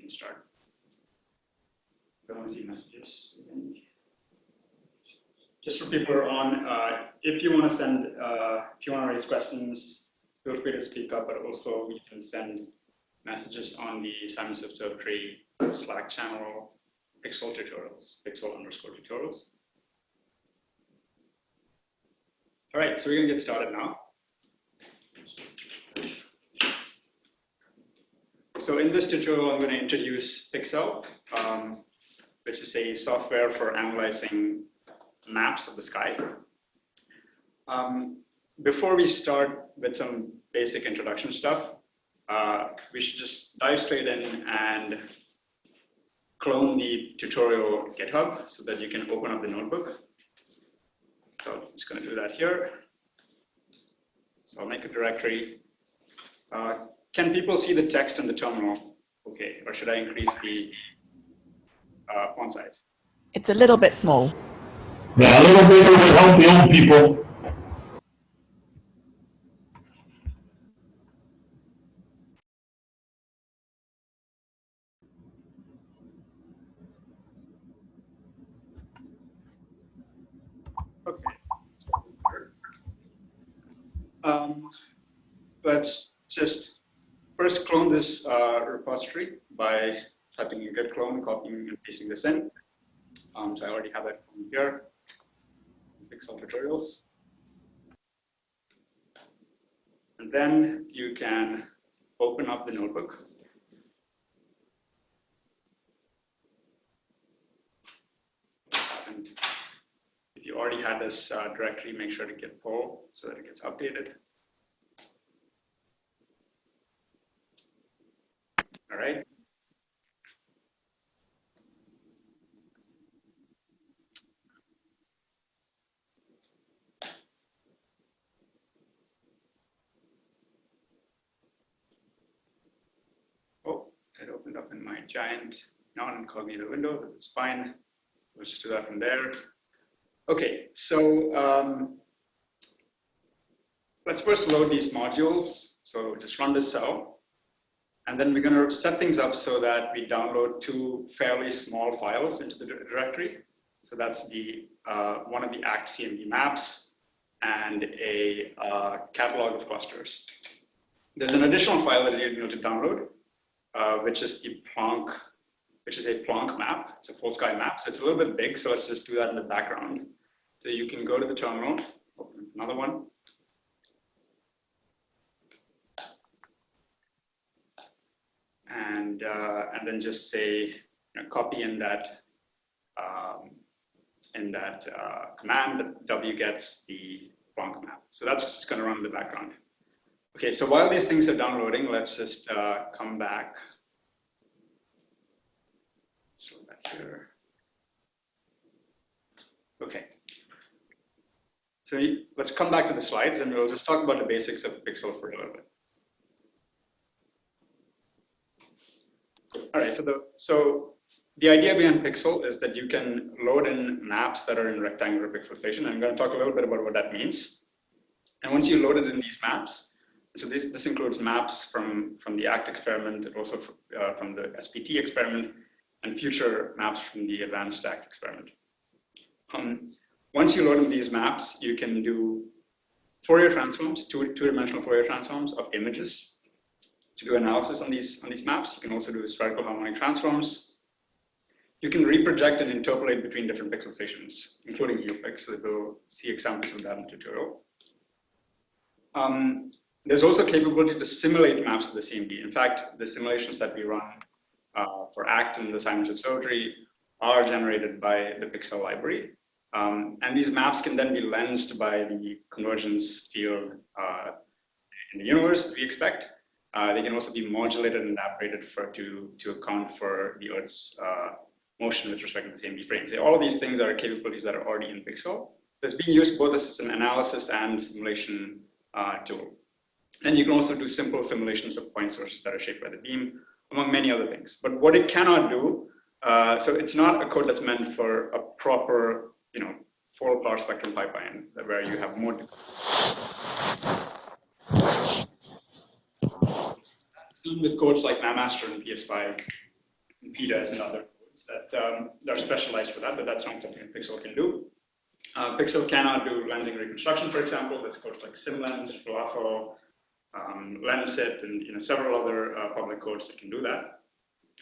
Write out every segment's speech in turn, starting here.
can start. Don't see messages. Just for people who are on, if you want to send, if you want to raise questions, feel free to speak up, but also you can send messages on the Simon's Observatory Slack channel, Pixell tutorials, Pixell_tutorials. All right, so we're going to get started now. So in this tutorial, I'm going to introduce Pixell, which is a software for analyzing maps of the sky. Before we start with some basic introduction stuff, we should just dive straight in and clone the tutorial GitHub so that you can open up the notebook. So I'm just going to do that here. So I'll make a directory. Can people see the text in the terminal? Okay, or should I increase the font size? It's a little bit small. Yeah, a little bit would help the old people. Okay. Let's just first clone this repository by typing in git clone, copying and pasting this in. So I already have that here. Pixell tutorials. And then you can open up the notebook. And if you already had this directory, make sure to git pull so that it gets updated. All right. Oh, it opened up in my giant non-incognito window, but it's fine. Let's just do that from there. Okay, so let's first load these modules. So just run this cell. And then we're going to set things up so that we download two fairly small files into the directory. So that's the one of the ACT CMD maps and a catalog of clusters. There's an additional file that you need to download, which is the Planck, which is a Planck map. It's a full sky map, so it's a little bit big. So let's just do that in the background. So you can go to the terminal, open another one. And then just say, copy in that command that W gets the Planck map. So that's just going to run in the background. Okay, so while these things are downloading, let's just come back. So back here. Okay. So let's come back to the slides, and we'll just talk about the basics of Pixell for a little bit. All right, so the idea behind Pixell is that you can load in maps that are in rectangular pixelization. I'm going to talk a little bit about what that means. And once you load it in these maps, so this includes maps from the ACT experiment, and also from the SPT experiment, and future maps from the advanced ACT experiment. Once you load in these maps, you can do Fourier transforms, two-dimensional Fourier transforms of images to do analysis on these maps. You can also do spherical harmonic transforms. You can reproject and interpolate between different pixel stations, including heliopics, so we'll see examples of that in the tutorial. There's also capability to simulate maps of the CMD. In fact, the simulations that we run for ACT and the Simon's Observatory are generated by the Pixell library. And these maps can then be lensed by the convergence field in the universe that we expect. They can also be modulated and aberrated to account for the Earth's motion with respect to the CMD frames. All of these things are capabilities that are already in Pixell. It's being used both as an analysis and simulation tool. And you can also do simple simulations of point sources that are shaped by the beam, among many other things. But what it cannot do, so it's not a code that's meant for a proper, full power spectrum pipeline where you have more. It's done with codes like MapMaster and PS5 PETAs and other codes that are specialized for that, but that's not something that Pixell can do. Pixell cannot do lensing reconstruction, for example. There's codes like SimLens, Falafel, LensIt, and several other public codes that can do that.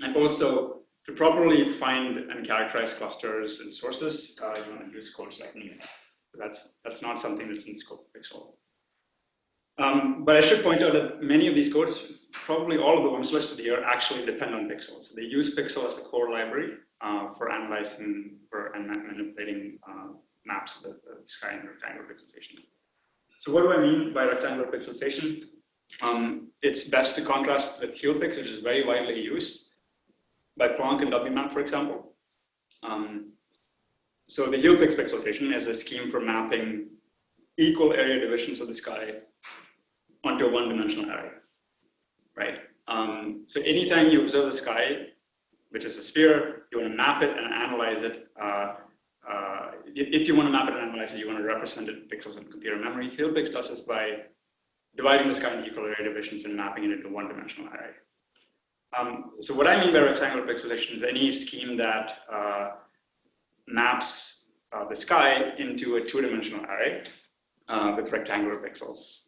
And also, to properly find and characterize clusters and sources, you want to use codes like NEAT. That's not something that's in the scope of Pixell. But I should point out that many of these codes, probably all of the ones listed here, actually depend on Pixell. So they use Pixell as a core library for analyzing and manipulating maps of the sky and rectangular pixelization. So what do I mean by rectangular pixelization? It's best to contrast with HealPix, which is very widely used by Planck and WMAP, for example. So the HealPix pixelization is a scheme for mapping equal area divisions of the sky onto a one-dimensional array, right? So anytime you observe the sky, which is a sphere, you want to map it and analyze it. If you want to map it and analyze it, you want to represent it in pixels in computer memory. HealPix does this by dividing the sky into equal area divisions and mapping it into one-dimensional array. So what I mean by rectangular pixelization is any scheme that maps the sky into a two-dimensional array with rectangular pixels.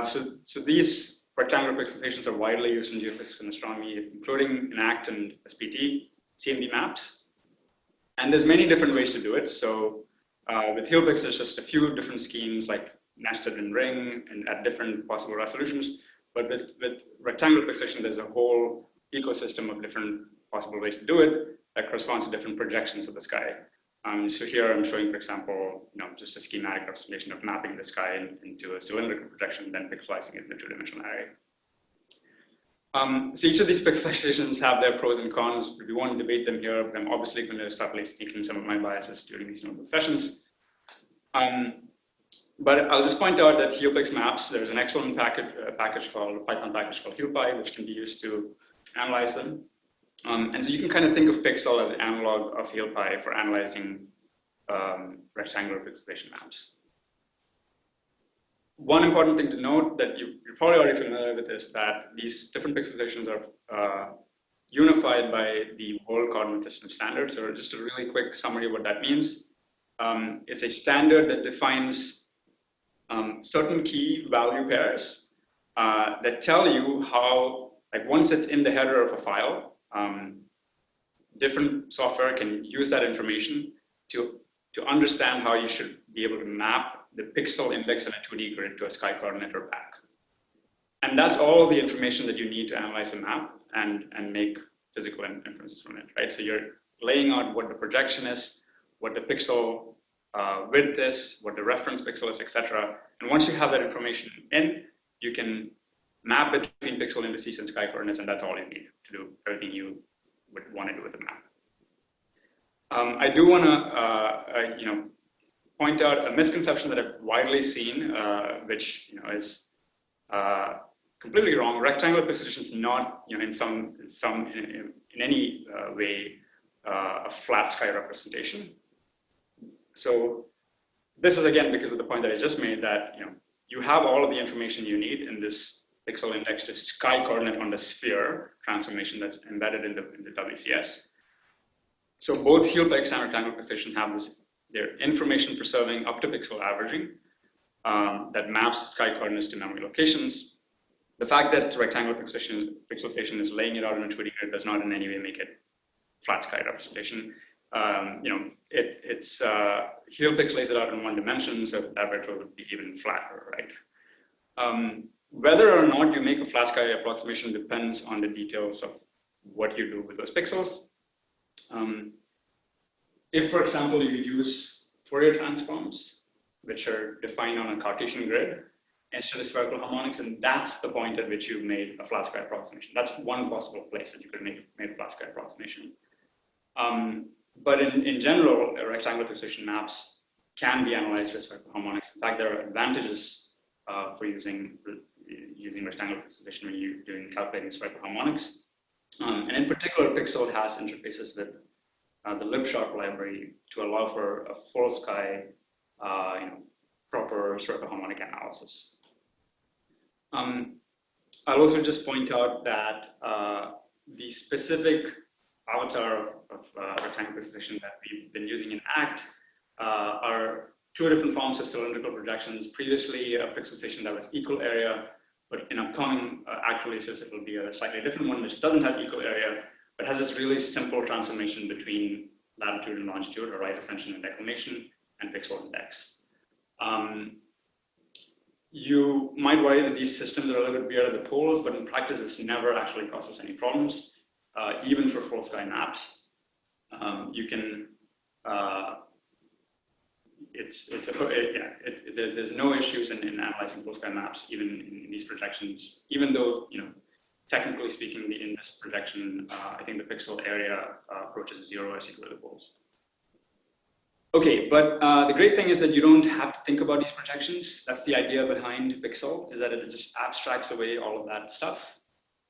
So these rectangular pixelizations are widely used in geophysics and astronomy, including in ACT and SPT, CMB maps. And there's many different ways to do it. So with HealPix, there's just a few different schemes like nested and ring and at different possible resolutions. But with rectangular pixelization, there's a whole ecosystem of different possible ways to do it that corresponds to different projections of the sky. So here I'm showing, for example, just a schematic representation of mapping the sky into a cylindrical projection, then pixelizing it in a two-dimensional array. So each of these pixelizations have their pros and cons. We won't debate them here, but I'm obviously going to subtly sneak in some of my biases during these notebook sessions. But I'll just point out that HealPix maps, there's an excellent Python package called HealPy, which can be used to analyze them. And so you can kind of think of Pixell as an analog of HealPy for analyzing rectangular pixelization maps. One important thing to note that you're probably already familiar with is that these different pixelizations are unified by the World Coordinate System standard. So just a really quick summary of what that means. It's a standard that defines certain key value pairs that tell you how, like once it's in the header of a file, different software can use that information to understand how you should be able to map the pixel index in a 2D grid to a sky coordinate or back. And that's all the information that you need to analyze a map and make physical inferences from it, right? So you're laying out what the projection is, what the pixel width is, what the reference pixel is, etc. And once you have that information in, you can map between pixel indices and sky coordinates, and that's all you need to do everything you would want to do with the map. I do want to, point out a misconception that I've widely seen, which is completely wrong. Rectangular pixelization is not, in any way a flat sky representation. So this is again because of the point that I just made that you have all of the information you need in this pixel index to sky coordinate on the sphere transformation that's embedded in the WCS. So both HealPix and rectangular pixelization have their information preserving up to pixel averaging that maps sky coordinates to memory locations. The fact that rectangular pixelization is laying it out in a 2D grid does not in any way make it flat sky representation. HealPix lays it out in one dimension, so that retro would be even flatter, right? Whether or not you make a flat sky approximation depends on the details of what you do with those pixels. If, for example, you use Fourier transforms, which are defined on a Cartesian grid, instead of spherical harmonics, and that's the point at which you made a flat sky approximation. That's one possible place that you could make a flat sky approximation. But in general, rectangular pixelization maps can be analyzed with spherical harmonics. In fact, there are advantages for using rectangular pixelization when you're doing calculating spherical harmonics. And in particular, Pixel has interfaces with the LibSharp library to allow for a full sky, proper spherical harmonic analysis. I'll also just point out that the specific avatar of rectangular pixelation that we've been using in ACT are two different forms of cylindrical projections. Previously, a pixelation that was equal area, but in upcoming ACT releases, it will be a slightly different one, which doesn't have equal area, but has this really simple transformation between latitude and longitude, or right ascension and declination, and pixel index. You might worry that these systems are a little bit weird at the poles, but in practice, this never actually causes any problems, even for full sky maps. You can, there's no issues in analyzing full sky maps, even in these projections, even though, technically speaking, in this projection, I think the pixel area approaches 0 as you go to the poles. Okay, but the great thing is that you don't have to think about these projections. That's the idea behind Pixell, is that it just abstracts away all of that stuff.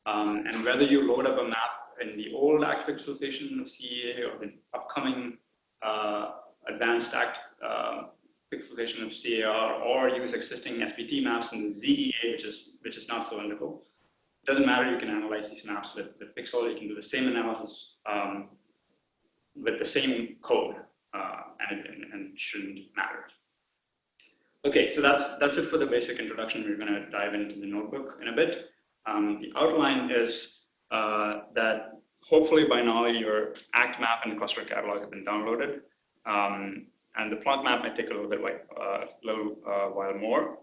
And whether you load up a map in the old ACT pixelization of CEA or the upcoming advanced ACT pixelization of CAR, or use existing SPT maps in the ZEA, which is not cylindrical, it doesn't matter. You can analyze these maps with Pixell. You can do the same analysis with the same code. And shouldn't matter. Okay, so that's it for the basic introduction. We're going to dive into the notebook in a bit. The outline is that hopefully by now your ACT map and the cluster catalog have been downloaded, and the plot map might take a little while more.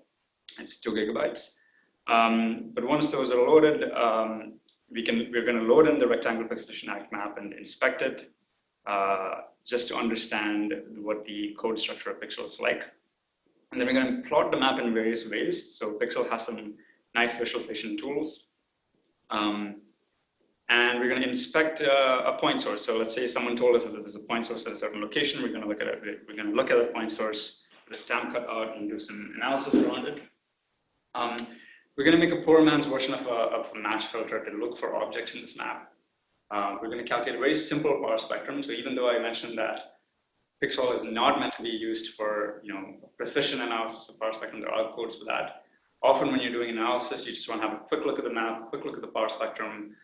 It's 2 gigabytes. But once those are loaded, we're going to load in the rectangular pixelation ACT map and inspect it. Just to understand what the code structure of Pixel is like. And then we're going to plot the map in various ways. So Pixel has some nice visualization tools. And we're going to inspect a point source. So let's say someone told us that there's a point source at a certain location. We're going to look at it. We're going to look at the point source, the stamp cut out, and do some analysis around it. We're going to make a poor man's version of a match filter to look for objects in this map. We're going to calculate a very simple power spectrum. So even though I mentioned that Pixel is not meant to be used for precision analysis of power spectrum, there are codes for that. Often when you're doing analysis, you just want to have a quick look at the map, a quick look at the power spectrum,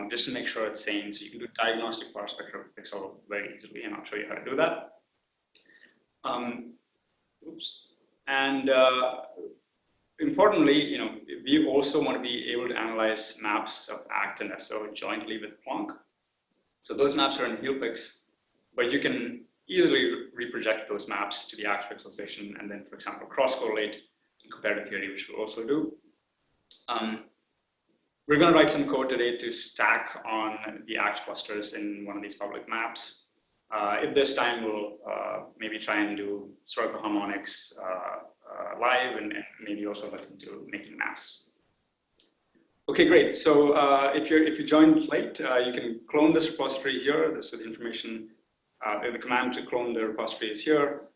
just to make sure it's sane. So you can do diagnostic power spectrum of Pixel very easily, and I'll show you how to do that. And importantly, we also want to be able to analyze maps of ACT and SO jointly with Plonk. So those maps are in HealPix, but you can easily reproject those maps to the ACT pixelization and then, for example, cross-correlate in comparative theory, which we'll also do. We're going to write some code today to stack on the ACT clusters in one of these public maps. If there's time, we'll maybe try and do spherical harmonics live, and maybe also look into making mass. Okay, great. So if you joined late, you can clone this repository here. So the information, the command to clone the repository is here.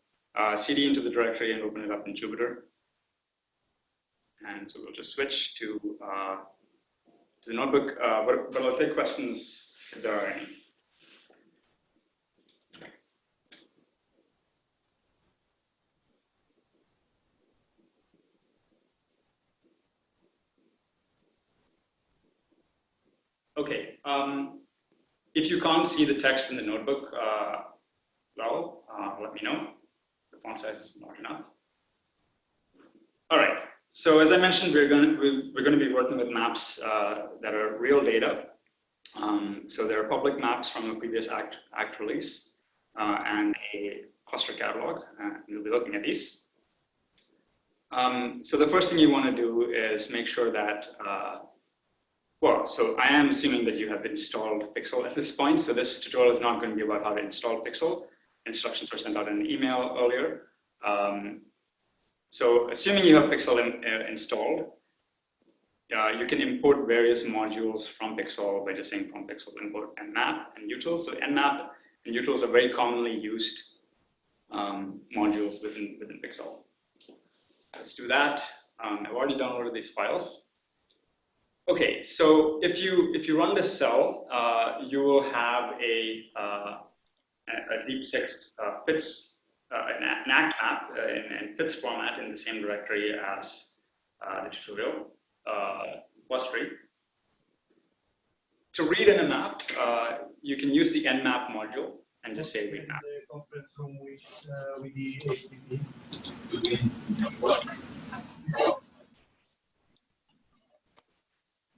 CD into the directory and open it up in Jupyter. And so we'll just switch to the notebook, but I'll take questions if there are any. Okay, if you can't see the text in the notebook, let me know. The font size is not enough. All right, so as I mentioned, we're going to be working with maps that are real data. So there are public maps from a previous ACT release and a cluster catalog, and we'll be looking at these. So the first thing you want to do is make sure that so I am assuming that you have installed Pixel at this point. So this tutorial is not going to be about how to install Pixel. Instructions were sent out in an email earlier. So assuming you have Pixel installed, you can import various modules from Pixel by just saying from Pixel import nmap and utils. So nmap and utils are very commonly used modules within Pixel. Let's do that. I've already downloaded these files. Okay, so if you run this cell, you will have a deep 6 FITS, an ACT map in FITS format in the same directory as the tutorial repository. to read in a map, you can use the nmap module and just say read map. The conference room with the HTTP.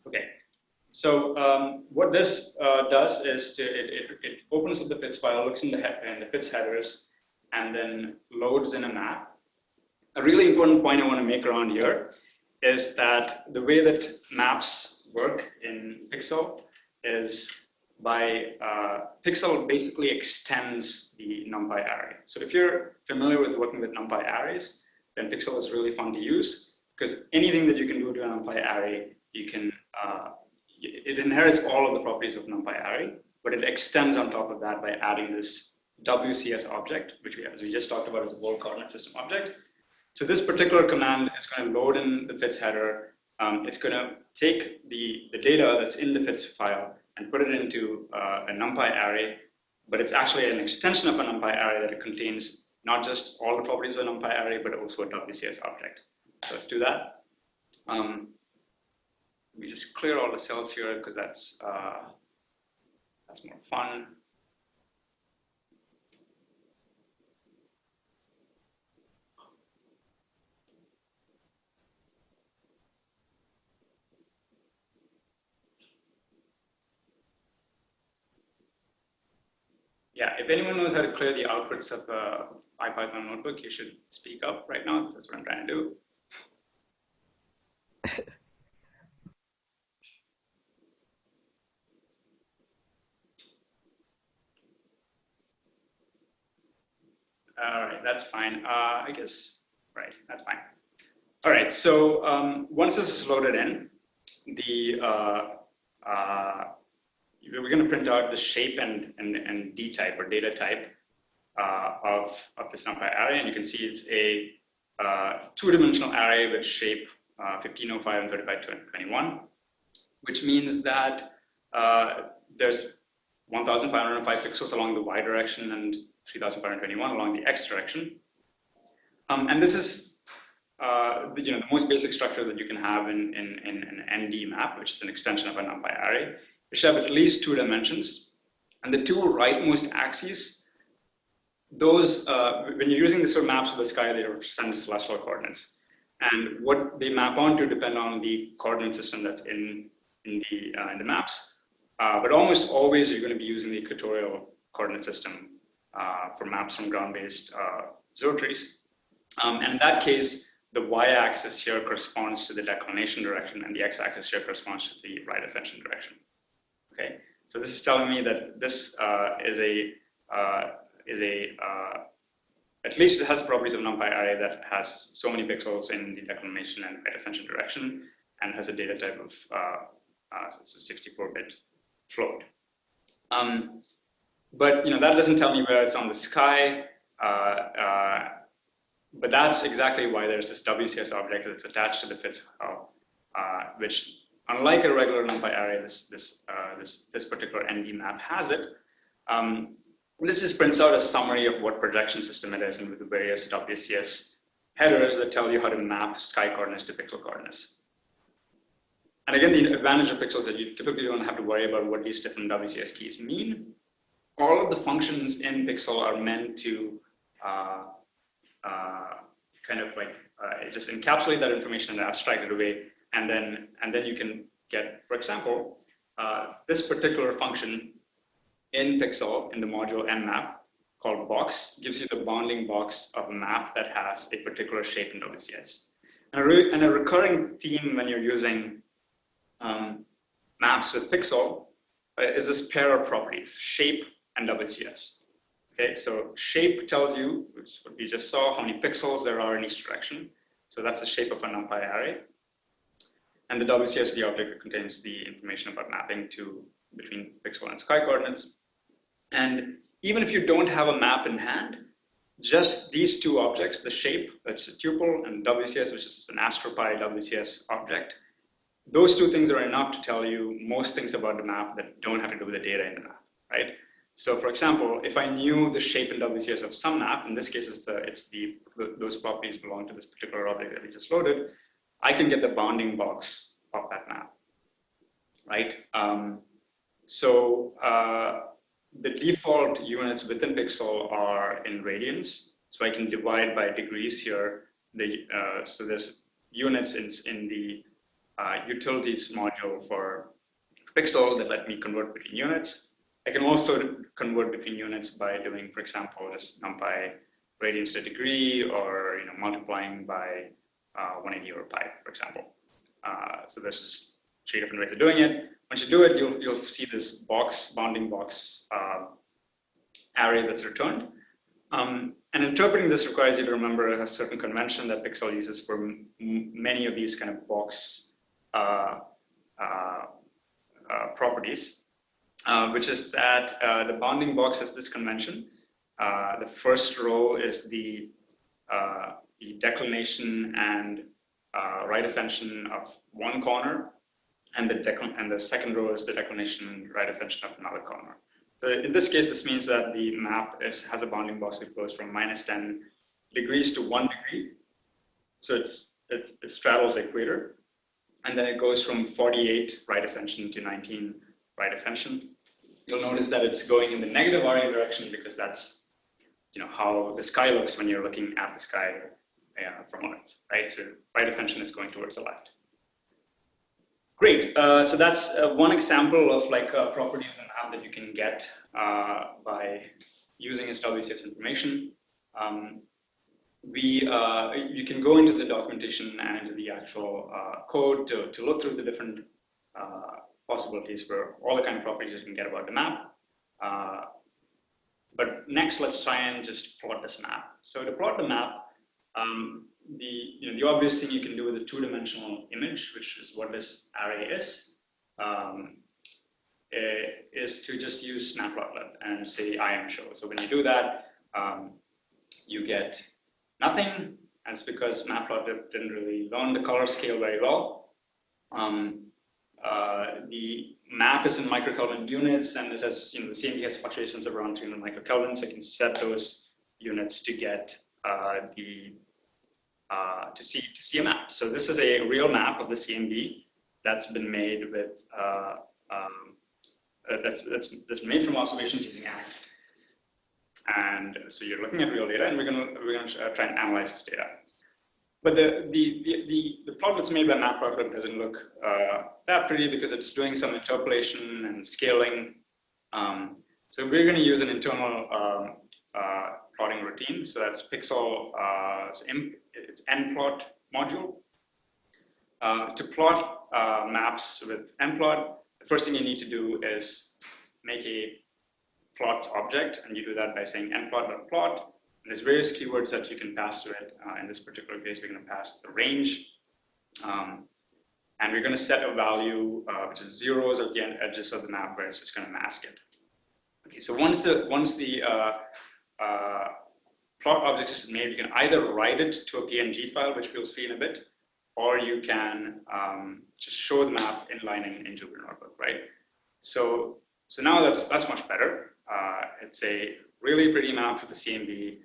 Okay, so what this does is it opens up the FITS file, looks in the FITS headers, and then loads in a map. A really important point I want to make around here is that the way that maps work in Pixel is by Pixel basically extends the NumPy array. So if you're familiar with working with NumPy arrays, then Pixel is really fun to use because anything that you can do to a NumPy array, you can it inherits all of the properties of NumPy array, but it extends on top of that by adding this WCS object, which as we just talked about is a world coordinate system object. So this particular command is going to load in the FITS header. It's going to take the data that's in the FITS file and put it into a NumPy array, but it's actually an extension of a NumPy array that it contains not just all the properties of a NumPy array, but also a WCS object. So let's do that. Let me just clear all the cells here because that's more fun. Yeah, if anyone knows how to clear the outputs of a IPython notebook, you should speak up right now, because that's what I'm trying to do. All right, that's fine. I guess, right, that's fine. All right, so once this is loaded in, we're going to print out the shape and D type or data type of this NumPy array, and you can see it's a two-dimensional array with shape 1505 and 3521, which means that there's 1,505 pixels along the Y direction and 3,521 along the X direction, and this is the most basic structure that you can have in an ND map, which is an extension of a NumPy array. We should have at least two dimensions, and the two rightmost axes, those when you're using this for maps of the sky, they represent celestial coordinates, and what they map onto depend on the coordinate system that's in the maps. But almost always you're going to be using the equatorial coordinate system for maps from ground-based observatories. And in that case, the y-axis here corresponds to the declination direction, and the x-axis here corresponds to the right ascension direction. Okay, so this is telling me that this at least it has properties of NumPy array that has so many pixels in the declination and right ascension direction, and has a data type of so it's a 64-bit float. But that doesn't tell me where it's on the sky. But that's exactly why there's this WCS object that's attached to the FITS file, which, unlike a regular NumPy array, this particular ND map has it. This just prints out a summary of what projection system it is, and with the various WCS headers that tell you how to map sky coordinates to pixel coordinates. And again, the advantage of Pixel is that you typically don't have to worry about what these different WCS keys mean. All of the functions in Pixel are meant to kind of like just encapsulate that information and abstract it away, and then you can get, for example, this particular function in Pixel in the module nmap called box gives you the bounding box of a map that has a particular shape in WCS. And a recurring theme when you're using maps with Pixel is this pair of properties, shape and WCS. Okay, so shape tells you, which is what we just saw, how many pixels there are in each direction. So that's the shape of a NumPy array. And the WCS is the object that contains the information about mapping between pixel and sky coordinates. And even if you don't have a map in hand, just these two objects, the shape, that's a tuple, and WCS, which is an AstroPy WCS object, those two things are enough to tell you most things about the map that don't have to do with the data in the map, right? So for example, if I knew the shape and WCS of some map, in this case, those properties belong to this particular object that we just loaded, I can get the bounding box of that map, right? So the default units within Pixell are in radians. So I can divide by degrees here. So there's units in the utilities module for Pixell that let me convert between units. I can also convert between units by doing, for example, just numpy radians to degree, or multiplying by 180 over pi, for example. So there's just 3 different ways of doing it. Once you do it, you'll see this bounding box array that's returned. And interpreting this requires you to remember a certain convention that Pixell uses for many of these kind of box properties, which is that the bounding box has this convention. The first row is the declination and right ascension of one corner, and the second row is the declination and right ascension of another corner. So in this case, this means that the map has a bounding box that goes from -10 degrees to 1 degree. So it straddles the equator. And then it goes from 48 right ascension to 19 right ascension. You'll notice that it's going in the negative RA direction because that's how the sky looks when you're looking at the sky from Earth, right? So right ascension is going towards the left. Great. So that's one example of like a property of the map that you can get by using SWCS information. You can go into the documentation and into the actual code to look through the different possibilities for all the kind of properties you can get about the map. But next, let's try and just plot this map. So to plot the map, the obvious thing you can do with a 2-dimensional image, which is what this array is to just use matplotlib and say IMShow. So when you do that, you get nothing, and it's because matplotlib didn't really learn the color scale very well. The map is in microkelvin units, and it has, the CMD has fluctuations of around 300 microkelvin, so I can set those units to get to see a map. So this is a real map of the CMD that's been made with that's made from observations using ACT. And so you're looking at real data, and we're gonna try and analyze this data. But the plot that's made by Matplotlib doesn't look that pretty because it's doing some interpolation and scaling. So we're going to use an internal plotting routine. So that's Pixell, it's nplot module. To plot maps with nplot, the first thing you need to do is make a plots object, and you do that by saying nplot.plot. There's various keywords that you can pass to it. In this particular case, we're going to pass the range. And we're going to set a value, which is zeros at the edges of the map, where it's just going to mask it. Okay, so once the plot object is made, you can either write it to a PNG file, which we'll see in a bit, or you can just show the map inlining in Jupyter Notebook, right? So now that's much better. It's a really pretty map with the CMD,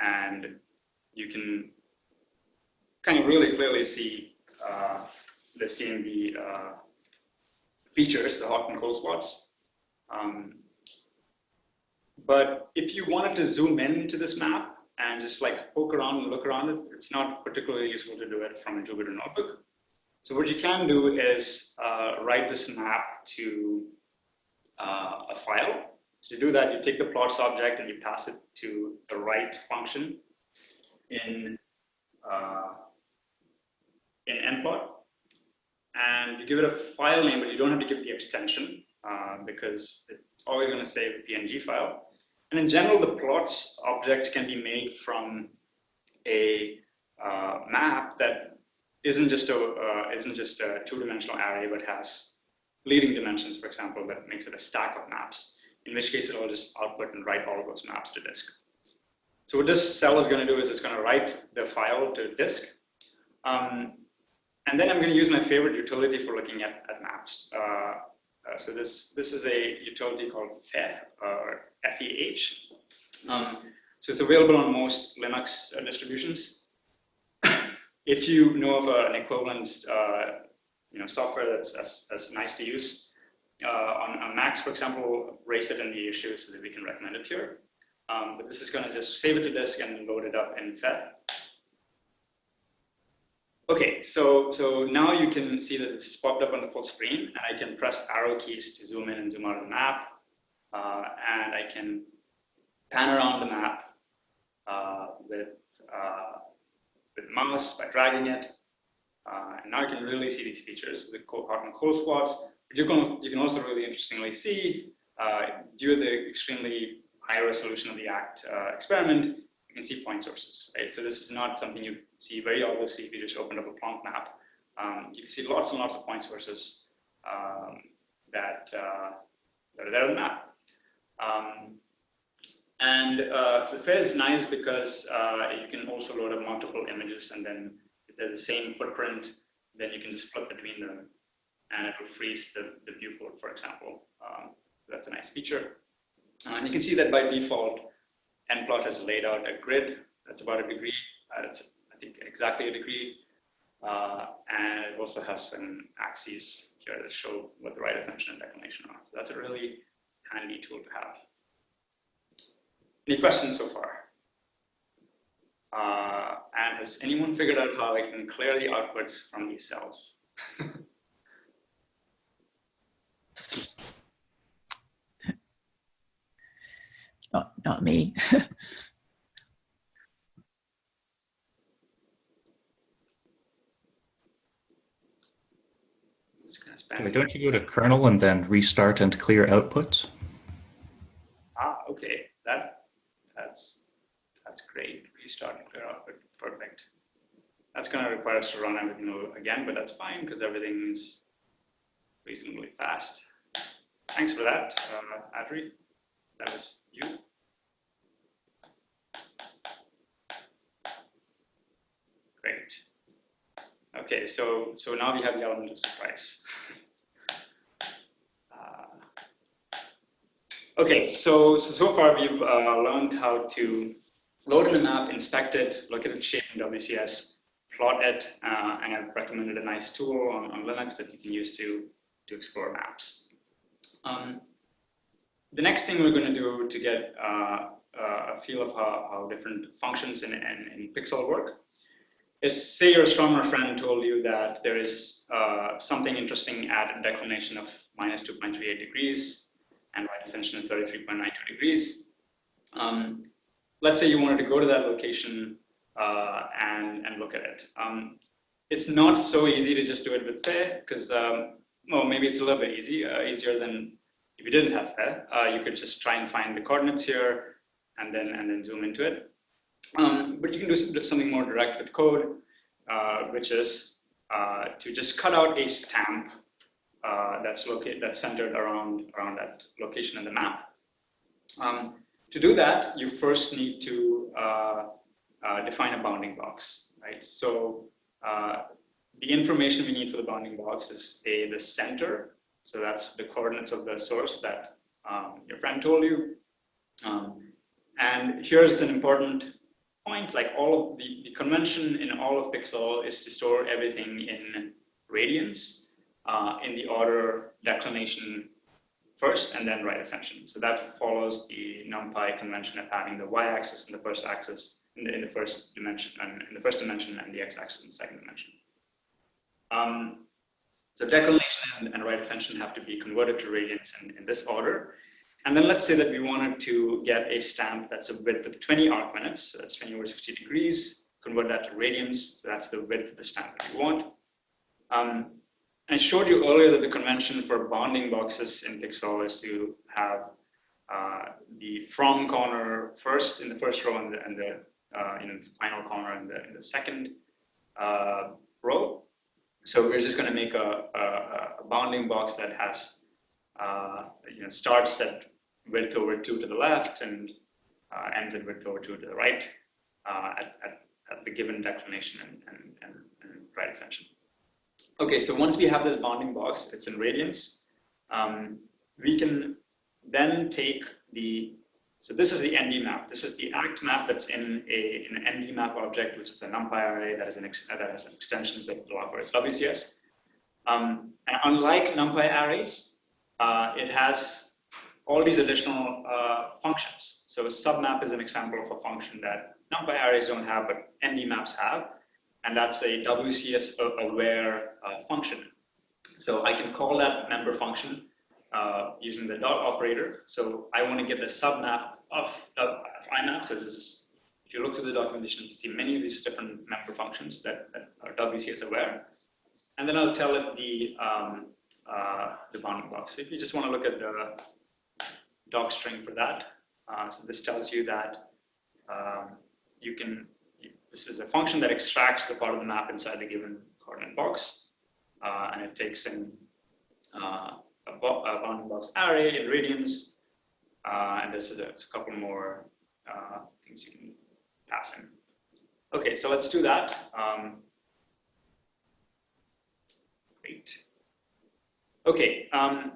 and you can kind of really clearly see the CMD features, the hot and cold spots. But if you wanted to zoom into this map and just like poke around and look around it, it's not particularly useful to do it from a Jupyter Notebook. So what you can do is write this map to a file. So to do that, you take the plots object and you pass it to the write function in nplot, and you give it a file name, but you don't have to give the extension because it's always going to save a PNG file. And in general, the plots object can be made from a map that isn't just a two-dimensional array, but has leading dimensions, for example, that makes it a stack of maps, in which case it'll just output and write all of those maps to disk. So what this cell is going to do is it's going to write the file to disk. And then I'm going to use my favorite utility for looking at maps. So this is a utility called FEH, or FEH. So it's available on most Linux distributions. If you know of an equivalent software that's as nice to use, on Macs, for example, raise it in the issue so that we can recommend it here. But this is going to just save it to disk and load it up in Fed. Okay, so now you can see that it's popped up on the full screen, and I can press arrow keys to zoom in and zoom out of the map, and I can pan around the map with mouse by dragging it, and now you can really see these features, the hot and cold spots. But you can also really interestingly see, due to the extremely high resolution of the ACT experiment, you can see point sources, right? So this is not something you see very obviously if you just opened up a prompt map. You can see lots and lots of point sources that are there on the map. So Fed is nice because you can also load up multiple images, and then if they're the same footprint, then you can just flip between them, and it will freeze the viewport, for example. That's a nice feature. And you can see that by default, nplot has laid out a grid that's about a degree. It's, I think, exactly a degree. And it also has some axes here that show what the right ascension and declination are. So that's a really handy tool to have. Any questions so far? And has anyone figured out how I can clear the outputs from these cells? Not me. Don't you go to kernel and then restart and clear outputs? Okay, that's great. Restart and clear output, perfect. That's going to require us to run everything again, but that's fine because everything's reasonably fast. Thanks for that, Adri. That was you. Great. Okay, so now we have the element of surprise. Okay, so far we've learned how to load in the map, inspect it, look at its shape in WCS, plot it, and I've recommended a nice tool on Linux that you can use to explore maps. The next thing we're going to do to get a feel of how different functions in Pixell work is, say your astronomer friend told you that there is something interesting at a declination of minus 2.38 degrees and right ascension of 33.92 degrees. Let's say you wanted to go to that location and look at it. It's not so easy to just do it with Fair because, well, maybe it's a little bit easier than if you didn't have Fair. You could just try and find the coordinates here and then zoom into it. But you can do something more direct with code, which is to just cut out a stamp that's centered around that location in the map. To do that, you first need to define a bounding box, right? So the information we need for the bounding box is the center. So that's the coordinates of the source that your friend told you. And here's an important point, like all of the convention in all of Pixell is to store everything in radians in the order declination first and then right ascension. So that follows the NumPy convention of having the y-axis in the first axis in the first dimension and the x-axis in the second dimension. So declination and right ascension have to be converted to radians in this order. And then let's say that we wanted to get a stamp that's a width of 20 arc minutes, so that's 20 over 60 degrees, convert that to radians, so that's the width of the stamp that you want. I showed you earlier that the convention for bounding boxes in Pixell is to have the from corner first in the first row and the final corner in the second row. So we're just going to make a bounding box that has starts at width over 2 to the left and ends at width over 2 to the right at the given declination and right ascension. Okay, so once we have this bounding box, it's in radians, we can then take so this is the ND map. This is the ACT map that's in an ND map object, which is a NumPy array that has an extensions that allow for its WCS. And unlike NumPy arrays, it has all these additional functions. So a submap is an example of a function that NumPy arrays don't have, but ND maps have, and that's a WCS aware function. So I can call that member function using the dot operator. So I want to get the submap of IMAP. So this is, if you look through the documentation, you can see many of these different member functions that are WCS aware. And then I'll tell it the bounding box. So if you just want to look at the doc string for that, so this tells you that this is a function that extracts the part of the map inside the given coordinate box, and it takes in a bounding box array in radians, and there's a couple more things you can pass in. Okay, so let's do that. Great. Okay, a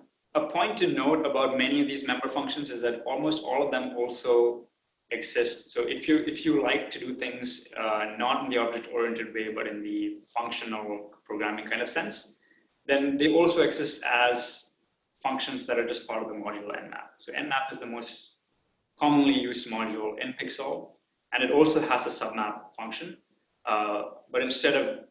point to note about many of these member functions is that almost all of them also exist. So if you like to do things not in the object-oriented way, but in the functional programming kind of sense, then they also exist as functions that are just part of the module nmap. So nmap is the most commonly used module in Pixell, and it also has a submap function. But instead of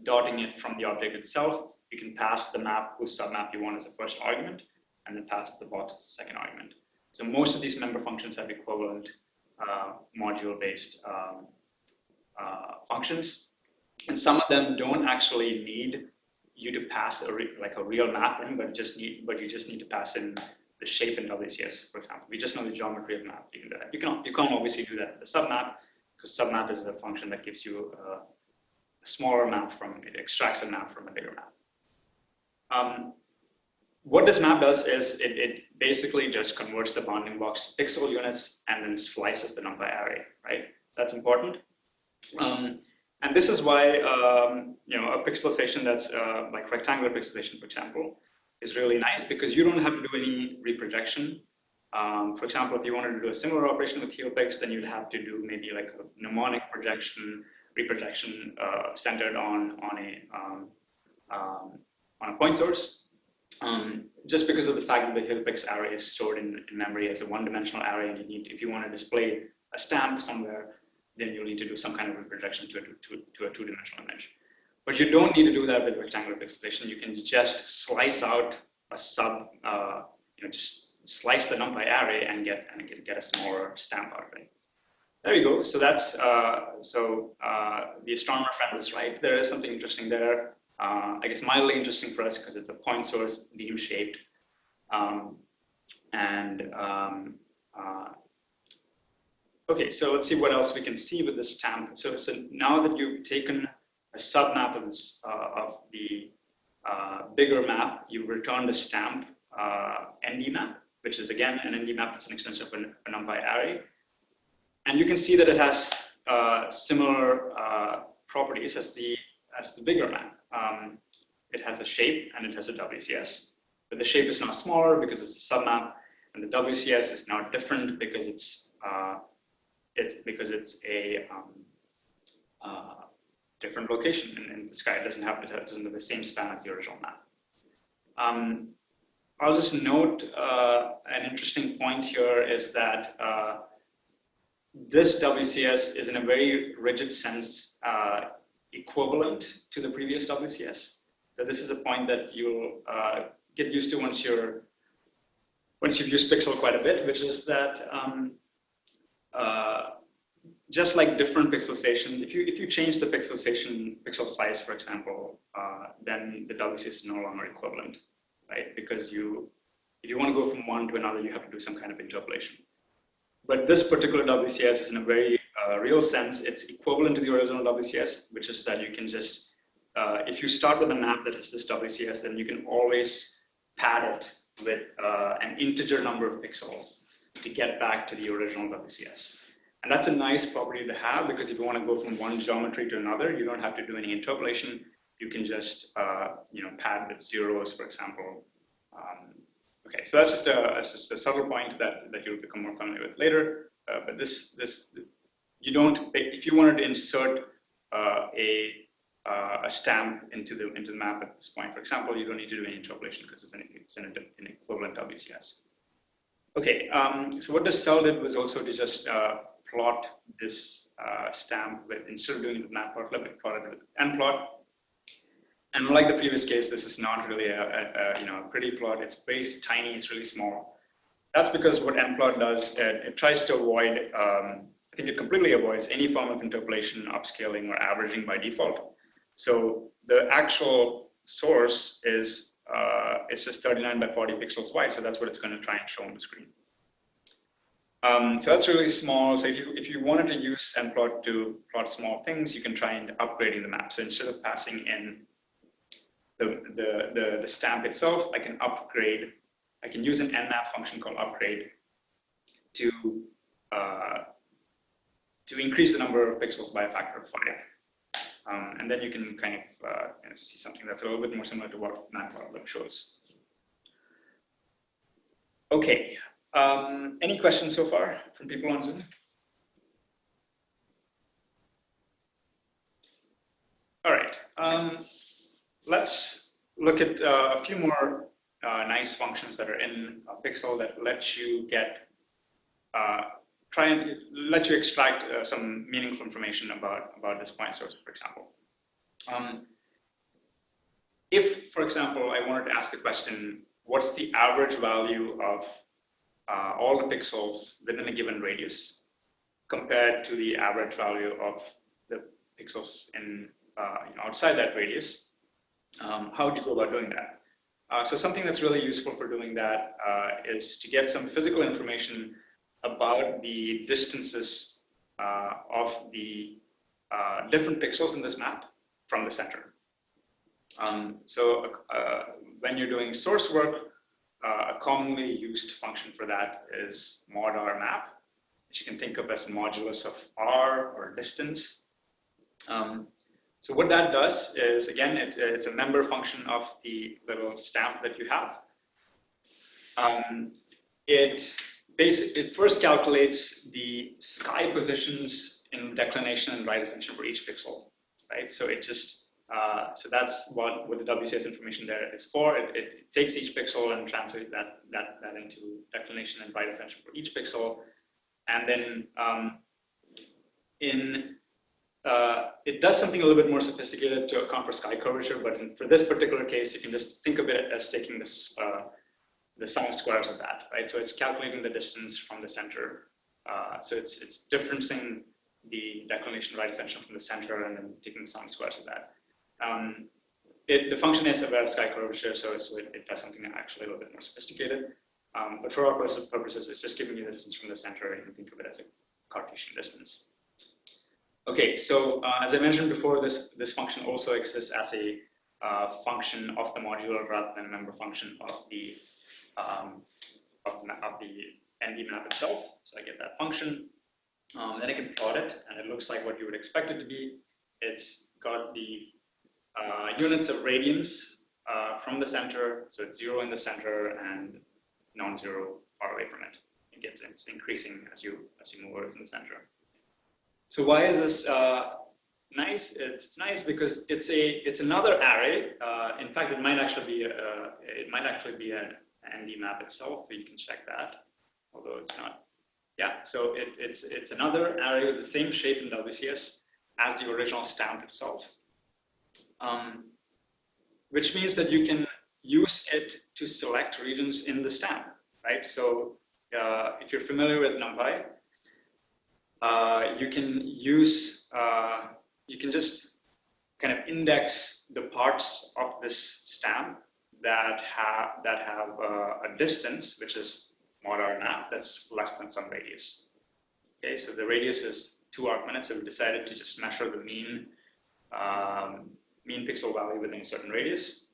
dotting it from the object itself, you can pass the map whose submap you want as a first argument, and then pass the box as the second argument. So most of these member functions have equivalent module-based functions, and some of them don't actually need you to pass a real map in, but you just need to pass in the shape in WCS, for example. We just know the geometry of map. You can do that. You can't obviously do that in the submap, because submap is a function that gives you a smaller map it extracts a map from a bigger map. What this map does is it basically just converts the bounding box to pixel units and then slices the NumPy array, right? That's important. And this is why a pixelization that's like rectangular pixelization, for example, is really nice, because you don't have to do any reprojection. For example, if you wanted to do a similar operation with HelioPix, then you'd have to do maybe like a mnemonic reprojection centered on a point source. Just because of the fact that the HelioPix array is stored in memory as a one-dimensional array, and if you want to display a stamp somewhere, then you'll need to do some kind of reprojection to a two-dimensional image. But you don't need to do that with rectangular pixelation. You can just slice out a just slice the NumPy array and get a smaller stamp out of it. There you go. So that's the astronomer friend was right. There is something interesting there. I guess mildly interesting for us because it's a point source, beam shaped, okay, so let's see what else we can see with this stamp. So now that you've taken a submap of the bigger map, you've returned a stamp ND map, which is again an ND map that's an extension of a NumPy array, and you can see that it has similar properties as the bigger map. It has a shape and it has a WCS, but the shape is now smaller because it's a submap, and the WCS is now different because it's a different location in the sky. It doesn't have the same span as the original map. I'll just note an interesting point here is that this WCS is in a very rigid sense equivalent to the previous WCS. So this is a point that you'll get used to once you've used Pixel quite a bit, which is that just like different pixelization, if you change the pixel size, for example, then the WCS is no longer equivalent, right? Because if you want to go from one to another, you have to do some kind of interpolation. But this particular WCS is in a very real sense, it's equivalent to the original WCS, which is that you can just, if you start with a map that has this WCS, then you can always pad it with an integer number of pixels to get back to the original WCS. And that's a nice property to have, because if you want to go from one geometry to another, you don't have to do any interpolation. You can just pad with zeros, for example. Okay, so that's just a subtle point that you'll become more familiar with later. But you don't, if you wanted to insert a a stamp into the map at this point. For example, you don't need to do any interpolation because it's an equivalent WCS. Okay, so what this cell did was also to just plot this stamp with, instead of doing it with matplotlib, it plotted it with nplot. And unlike the previous case, this is not really a pretty plot. It's very tiny. It's really small. That's because what nplot does, it tries to avoid. I think it completely avoids any form of interpolation, upscaling, or averaging by default. So the actual source is it's just 39 by 40 pixels wide. So that's what it's going to try and show on the screen. So that's really small. So if you wanted to use nplot to plot small things, you can try and upgrading the map. So instead of passing in the stamp itself, I can upgrade. I can use an nmap function called upgrade to increase the number of pixels by a factor of 5. And then you can kind of see something that's a little bit more similar to what matplotlib shows. Okay, any questions so far from people on Zoom? All right, let's look at a few more nice functions that are in Pixel that let you get try and let you extract some meaningful information about this point source, for example. If, for example, I wanted to ask the question, what's the average value of all the pixels within a given radius compared to the average value of the pixels in outside that radius? How would you go about doing that? So something that's really useful for doing that is to get some physical information about the distances of the different pixels in this map from the center. So when you're doing source work, a commonly used function for that is mod r map, which you can think of as modulus of r, or distance. So what that does is, again, it's a member function of the little stamp that you have. It first calculates the sky positions in declination and right ascension for each pixel, right? So it just so that's what the WCS information there is for. It takes each pixel and translates that into declination and right ascension for each pixel, and then it does something a little bit more sophisticated to account for sky curvature. But for this particular case, you can just think of it as taking this. The sum of squares of that, right? So it's calculating the distance from the center. So it's differencing the declination right ascension from the center and then taking the sum of squares of that. The function is about sky curvature, so it does something actually a little bit more sophisticated. But for our purposes, it's just giving you the distance from the center. You can think of it as a Cartesian distance. Okay, so as I mentioned before, this function also exists as a function of the modular rather than a member function of the ND map itself. So I get that function, then I can plot it, and it looks like what you would expect it to be. It's got the units of radians from the center, so it's 0 in the center and non-zero far away from it. It's increasing as you move away from the center. So why is this nice? It's nice because it's another array. In fact, it might actually be an ND map itself, so you can check that, although it's not. Yeah, so it's another array with the same shape in WCS as the original stamp itself, which means that you can use it to select regions in the stamp, right? So if you're familiar with NumPy, you can just kind of index the parts of this stamp that have a distance, which is mod r map, that's less than some radius. Okay, so the radius is 2 arc minutes, so we decided to just measure the mean pixel value within a certain radius,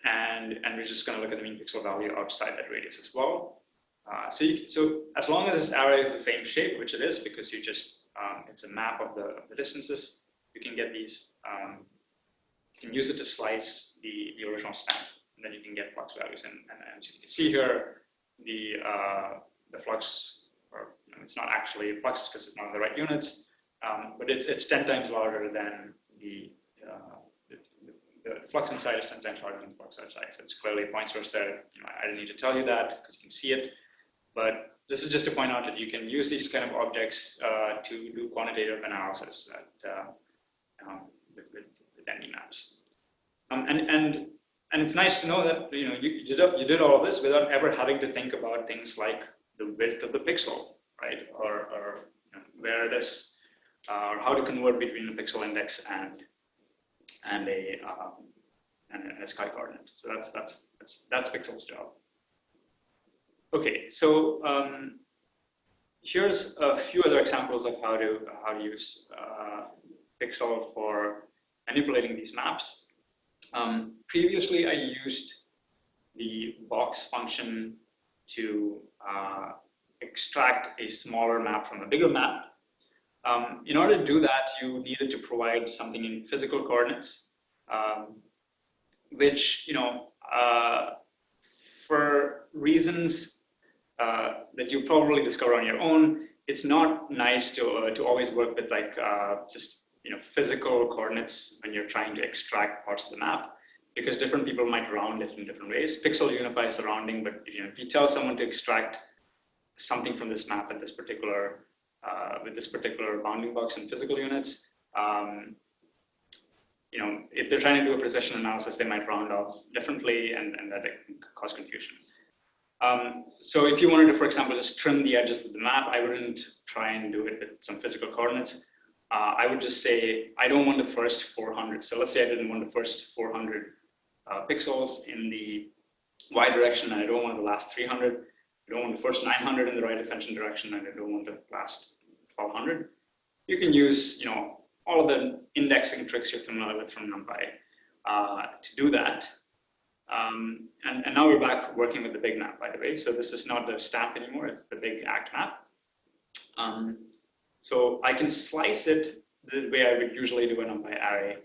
and we're just going to look at the mean pixel value outside that radius as well. So as long as this array is the same shape, which it is, because you just it's a map of the distances, you can get these. You can use it to slice the original stamp, and then you can get flux values. And as you can see here, the flux, or it's not actually flux because it's not in the right units. but it's 10 times larger than the flux inside is 10 times larger than the flux outside. So it's clearly a point source there. I don't need to tell you that because you can see it. But this is just to point out that you can use these kind of objects to do quantitative analysis with ND maps. And it's nice to know that you did all of this without ever having to think about things like the width of the pixel, right? Or where it is, or how to convert between a pixel index and a sky coordinate. So that's Pixell's job. Okay, so here's a few other examples of how to use Pixell for manipulating these maps. Previously, I used the box function to extract a smaller map from a bigger map. In order to do that, you needed to provide something in physical coordinates, which, for reasons that you probably discover on your own, it's not nice to always work with just physical coordinates when you're trying to extract parts of the map, because different people might round it in different ways. Pixel unifies the rounding, but if you tell someone to extract something from this map at this particular with this particular bounding box in physical units, if they're trying to do a precision analysis, they might round off differently, and that can cause confusion. So if you wanted to, for example, just trim the edges of the map, I wouldn't try and do it with some physical coordinates. I would just say, I don't want the first 400. So let's say I didn't want the first 400 pixels in the y direction, and I don't want the last 300. I don't want the first 900 in the right ascension direction, and I don't want the last 1200. You can use, all of the indexing tricks you're familiar with from NumPy to do that. And now we're back working with the big map, by the way. So this is not the stamp anymore, it's the big ACT map. So I can slice it the way I would usually do a NumPy array.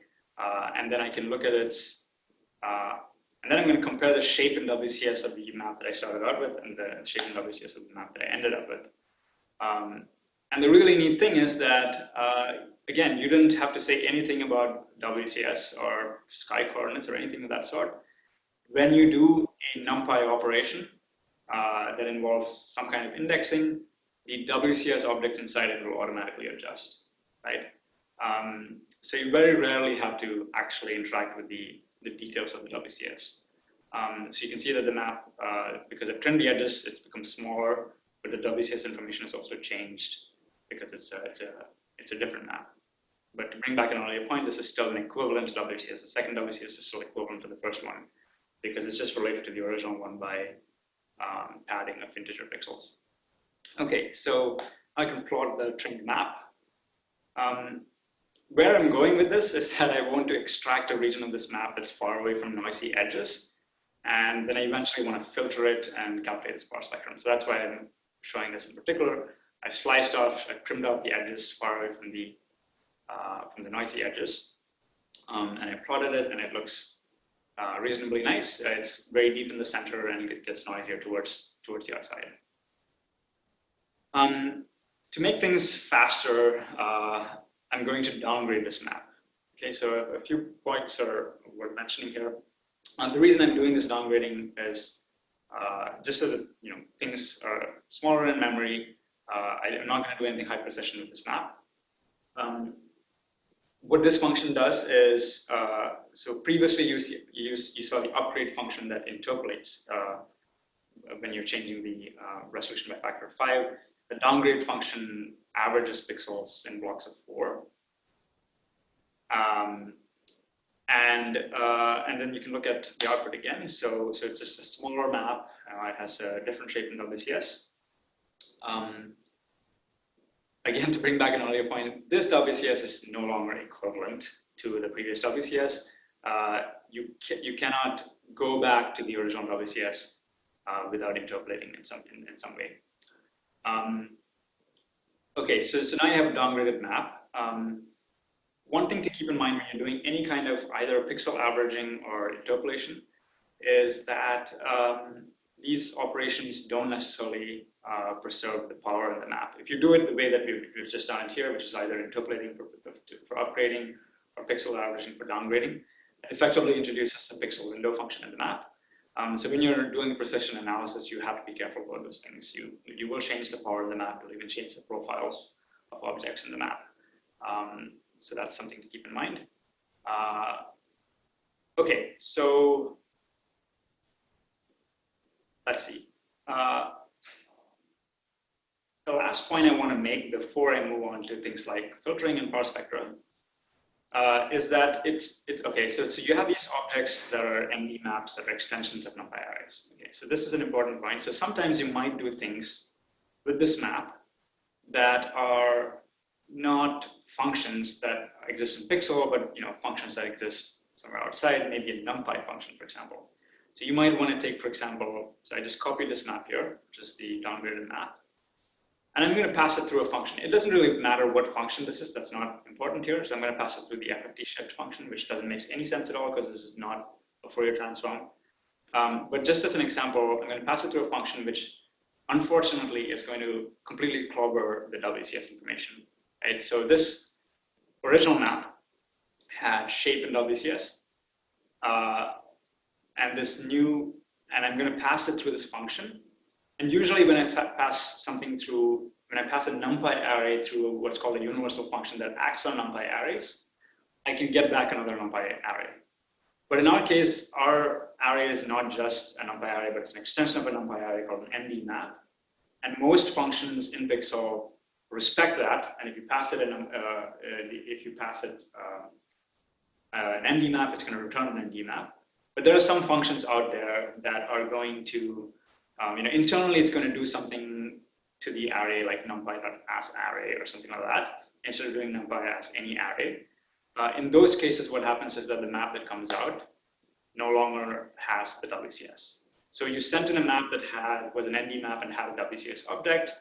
And then I can look at its, and then I'm going to compare the shape in WCS of the map that I started out with and the shape in WCS of the map that I ended up with. And the really neat thing is that, again, you didn't have to say anything about WCS or sky coordinates or anything of that sort. When you do a NumPy operation that involves some kind of indexing, the WCS object inside it will automatically adjust, right? So you very rarely have to actually interact with the details of the WCS. So you can see that the map, because I've trimmed the edges, it's become smaller, but the WCS information has also changed because it's a different map. But to bring back an earlier point, this is still an equivalent to WCS. The second WCS is still equivalent to the first one because it's just related to the original one by padding of integer pixels. Okay, so I can plot the trimmed map. Where I'm going with this is that I want to extract a region of this map that's far away from noisy edges. And then I eventually want to filter it and calculate the sparse spectrum. So that's why I'm showing this in particular. I've sliced off, I've trimmed out the edges far away from the noisy edges. And I plotted it, and it looks reasonably nice. It's very deep in the center, and it gets noisier towards the outside. To make things faster, I'm going to downgrade this map. Okay, so a few points are worth mentioning here. The reason I'm doing this downgrading is just so that things are smaller in memory. I'm not going to do anything high precision with this map. What this function does is, so previously you saw the upgrade function that interpolates when you're changing the resolution by factor of 5. The downgrade function averages pixels in blocks of 4. And then you can look at the output again. So it's just a smaller map. It has a different shape in WCS. Again, to bring back an earlier point, this WCS is no longer equivalent to the previous WCS. You cannot go back to the original WCS without interpolating in some way. Okay, so now you have a downgraded map. One thing to keep in mind when you're doing any kind of either pixel averaging or interpolation is that these operations don't necessarily preserve the power in the map. If you do it the way that we've just done it here, which is either interpolating for upgrading or pixel averaging for downgrading, it effectively introduces a pixel window function in the map. So when you're doing precision analysis, you have to be careful about those things. You will change the power of the map, you'll even change the profiles of objects in the map. So that's something to keep in mind. Okay, so let's see. The last point I want to make before I move on to things like filtering and power spectra is that it's okay. So you have these objects that are MD maps that are extensions of NumPy arrays. Okay, so this is an important point. So sometimes you might do things with this map that are not functions that exist in Pixel, but functions that exist somewhere outside, maybe a NumPy function, for example. So you might want to take, for example, so I just copied this map here, which is the downgraded map. And I'm going to pass it through a function. It doesn't really matter what function this is. That's not important here. So I'm going to pass it through the FFT shift function, which doesn't make any sense at all because this is not a Fourier transform. But just as an example, I'm going to pass it through a function which, unfortunately, is going to completely clobber the WCS information. Right? So this original map had shape in WCS, and I'm going to pass it through this function. And usually when I pass something through, when I pass a NumPy array through what's called a universal function that acts on NumPy arrays, I can get back another NumPy array. But in our case, our array is not just a NumPy array, but it's an extension of a NumPy array called an ND map. And most functions in Pixel respect that. And if you pass it an ND map, it's going to return an ND map. But there are some functions out there that are going to internally, it's going to do something to the array like numpy.asArray or something like that, instead of doing numpy as any array. In those cases, what happens is that the map that comes out no longer has the WCS. So you sent in a map that was an ND map and had a WCS object.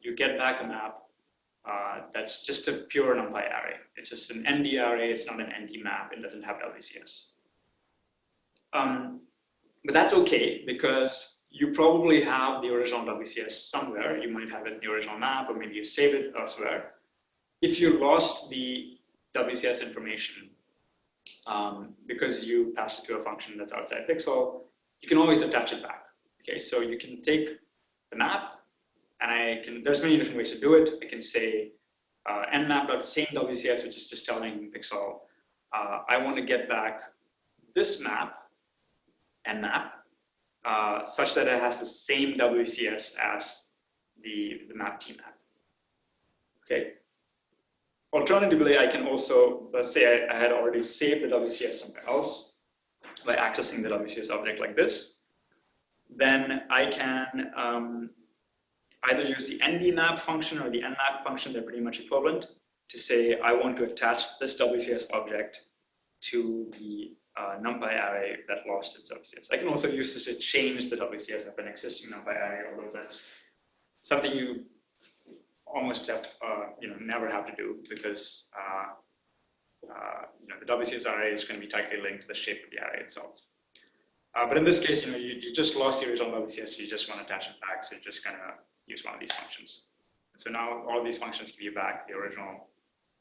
You get back a map that's just a pure numpy array. It's just an ND array. It's not an ND map. It doesn't have WCS. But that's okay because you probably have the original WCS somewhere. You might have it in the original map, or maybe you save it elsewhere. If you lost the WCS information because you passed it to a function that's outside Pixel, you can always attach it back. Okay, so you can take the map, and there's many different ways to do it. I can say nmap.sameWCS, which is just telling Pixel, I want to get back this map, nmap, such that it has the same WCS as the map tmap. Okay. Alternatively, I can also, let's say I had already saved the WCS somewhere else by accessing the WCS object like this. Then I can either use the ndmap function or the nmap function. They're pretty much equivalent, to say I want to attach this WCS object to the NumPy array that lost its WCS. I can also use this to change the WCS of an existing NumPy array, although that's something you almost have, never have to do because the WCS array is going to be tightly linked to the shape of the array itself. But in this case, you just lost the original WCS, you just want to attach it back, so you're just going to use one of these functions. So now all these functions give you back the original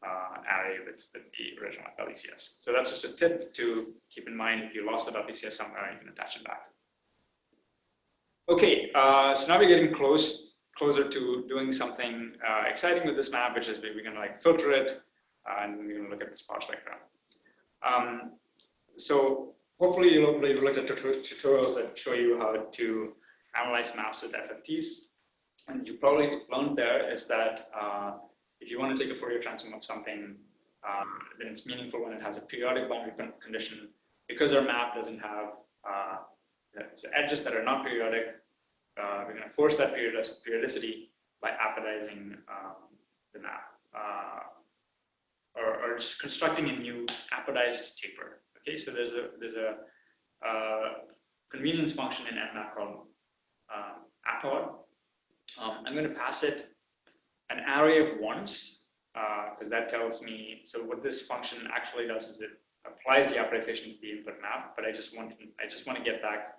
array with the original WCS. So that's just a tip to keep in mind. If you lost the WCS somewhere, you can attach it back. Okay, so now we're getting closer to doing something exciting with this map, which is we're going to filter it, and we're going to look at this power spectrum. So hopefully you've looked at tutorials that show you how to analyze maps with FFTs. And you probably learned there is that if you want to take a Fourier transform of something, then it's meaningful when it has a periodic boundary condition. Because our map doesn't have edges that are not periodic, we're going to force that periodicity by apodizing the map, or just constructing a new apodized taper. Okay, so there's a convenience function in nmap called apod. I'm going to pass it an array of ones because that tells me. So what this function actually does is it applies the apodization to the input map, but I just want to get back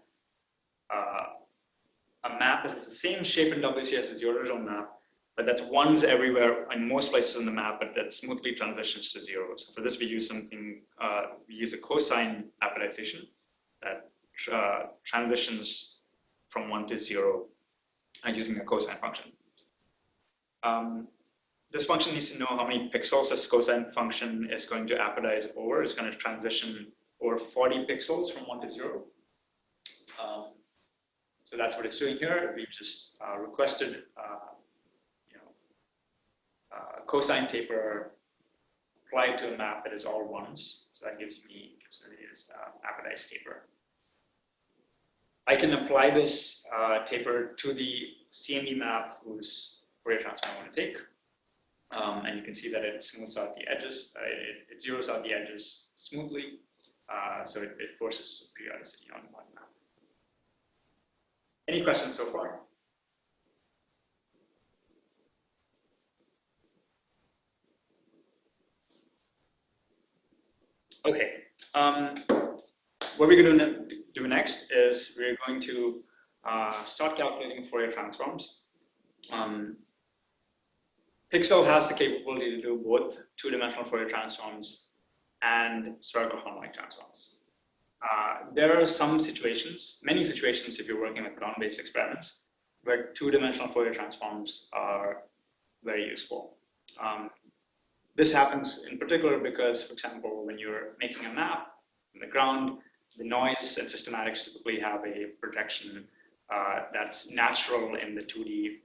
a map that has the same shape in WCS as the original map, but that's ones everywhere in most places in the map, but that smoothly transitions to zero. So for this, we use we use a cosine appetization that transitions from 1 to 0 using a cosine function. This function needs to know how many pixels this cosine function is going to appetize over. It's going to transition over 40 pixels from 1 to 0. So that's what it's doing here. We've just requested a cosine taper applied to a map that is all ones. So that gives me this appetized taper. I can apply this taper to the CMD map whose Fourier transform I want to take. And you can see that it smooths out the edges. It zeroes out the edges smoothly. So it forces periodicity on one map. Any questions so far? Okay. What we're going to do next is we're going to start calculating Fourier transforms. Pixell has the capability to do both two-dimensional Fourier transforms and spherical harmonic transforms. There are some situations, many situations, if you're working with ground-based experiments, where two-dimensional Fourier transforms are very useful. This happens in particular because, for example, when you're making a map on the ground, the noise and systematics typically have a projection that's natural in the 2D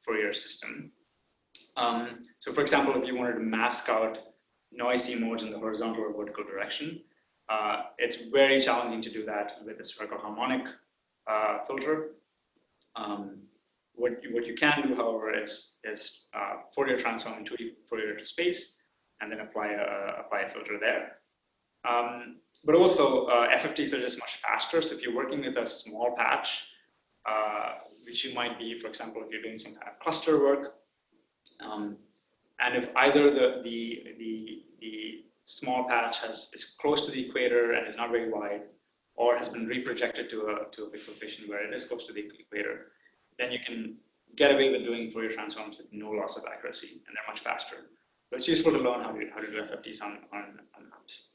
Fourier system. So for example, if you wanted to mask out noisy modes in the horizontal or vertical direction, it's very challenging to do that with a spherical harmonic filter. What you can do, however, is Fourier transform in 2D Fourier to space, and then apply a filter there. But also, FFTs are just much faster. So if you're working with a small patch, which you might be, for example, if you're doing some kind of cluster work, and if either the small patch is close to the equator and is not very wide, or has been reprojected to a pixel station where it is close to the equator, then you can get away with doing Fourier transforms with no loss of accuracy, and they're much faster. So it's useful to learn how to do FFTs on maps.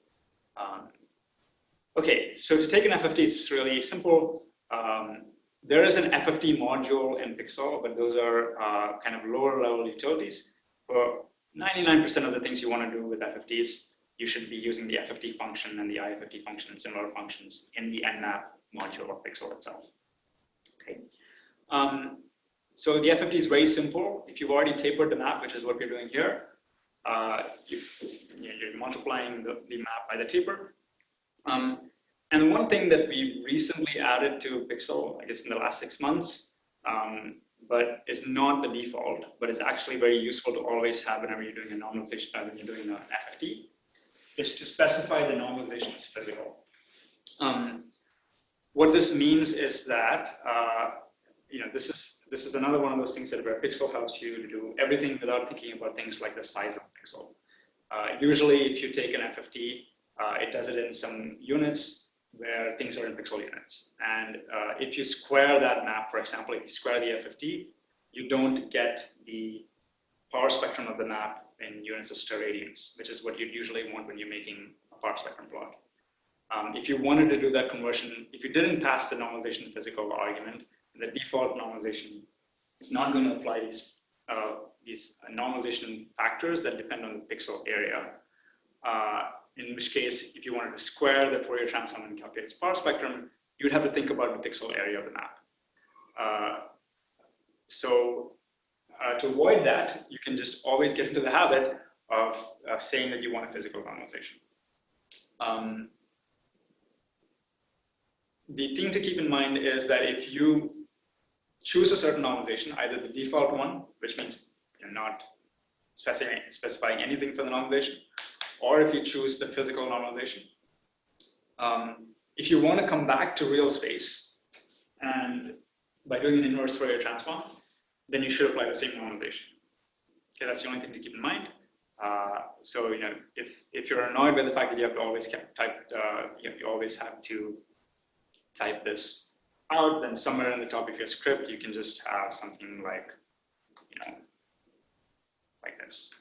Okay, so to take an FFT, it's really simple. There is an FFT module in Pixell, but those are kind of lower level utilities. For 99% of the things you want to do with FFTs, you should be using the FFT function and the IFFT function and similar functions in the nmap module of Pixell itself. Okay. So the FFT is very simple. If you've already tapered the map, which is what we're doing here, you're multiplying the map by the taper. And one thing that we recently added to Pixell, I guess in the last 6 months, but it's not the default, but it's actually very useful to always have whenever you're doing a normalization, when you're doing an FFT, is to specify the normalization as physical. What this means is that this is another one of those things that where Pixell helps you to do everything without thinking about things like the size of Pixel. Usually, if you take an FFT, it does it in some units where things are in pixel units. And if you square that map, for example, if you square the FFT, you don't get the power spectrum of the map in units of steradians, which is what you'd usually want when you're making a power spectrum plot. If you wanted to do that conversion, if you didn't pass the normalization physical argument, the default normalization is not going to apply these normalization factors that depend on the pixel area. In which case, if you wanted to square the Fourier transform and calculate its power spectrum, you'd have to think about the pixel area of the map. So to avoid that, you can just always get into the habit of saying that you want a physical normalization. The thing to keep in mind is that if you choose a certain normalization, either the default one, which means you're not specifying anything for the normalization, or if you choose the physical normalization. If you want to come back to real space, and by doing an inverse Fourier transform, then you should apply the same normalization. Okay, that's the only thing to keep in mind. So if you're annoyed by the fact that you have to always type, you always have to type this out, then somewhere in the top of your script, you can just have something like, like this.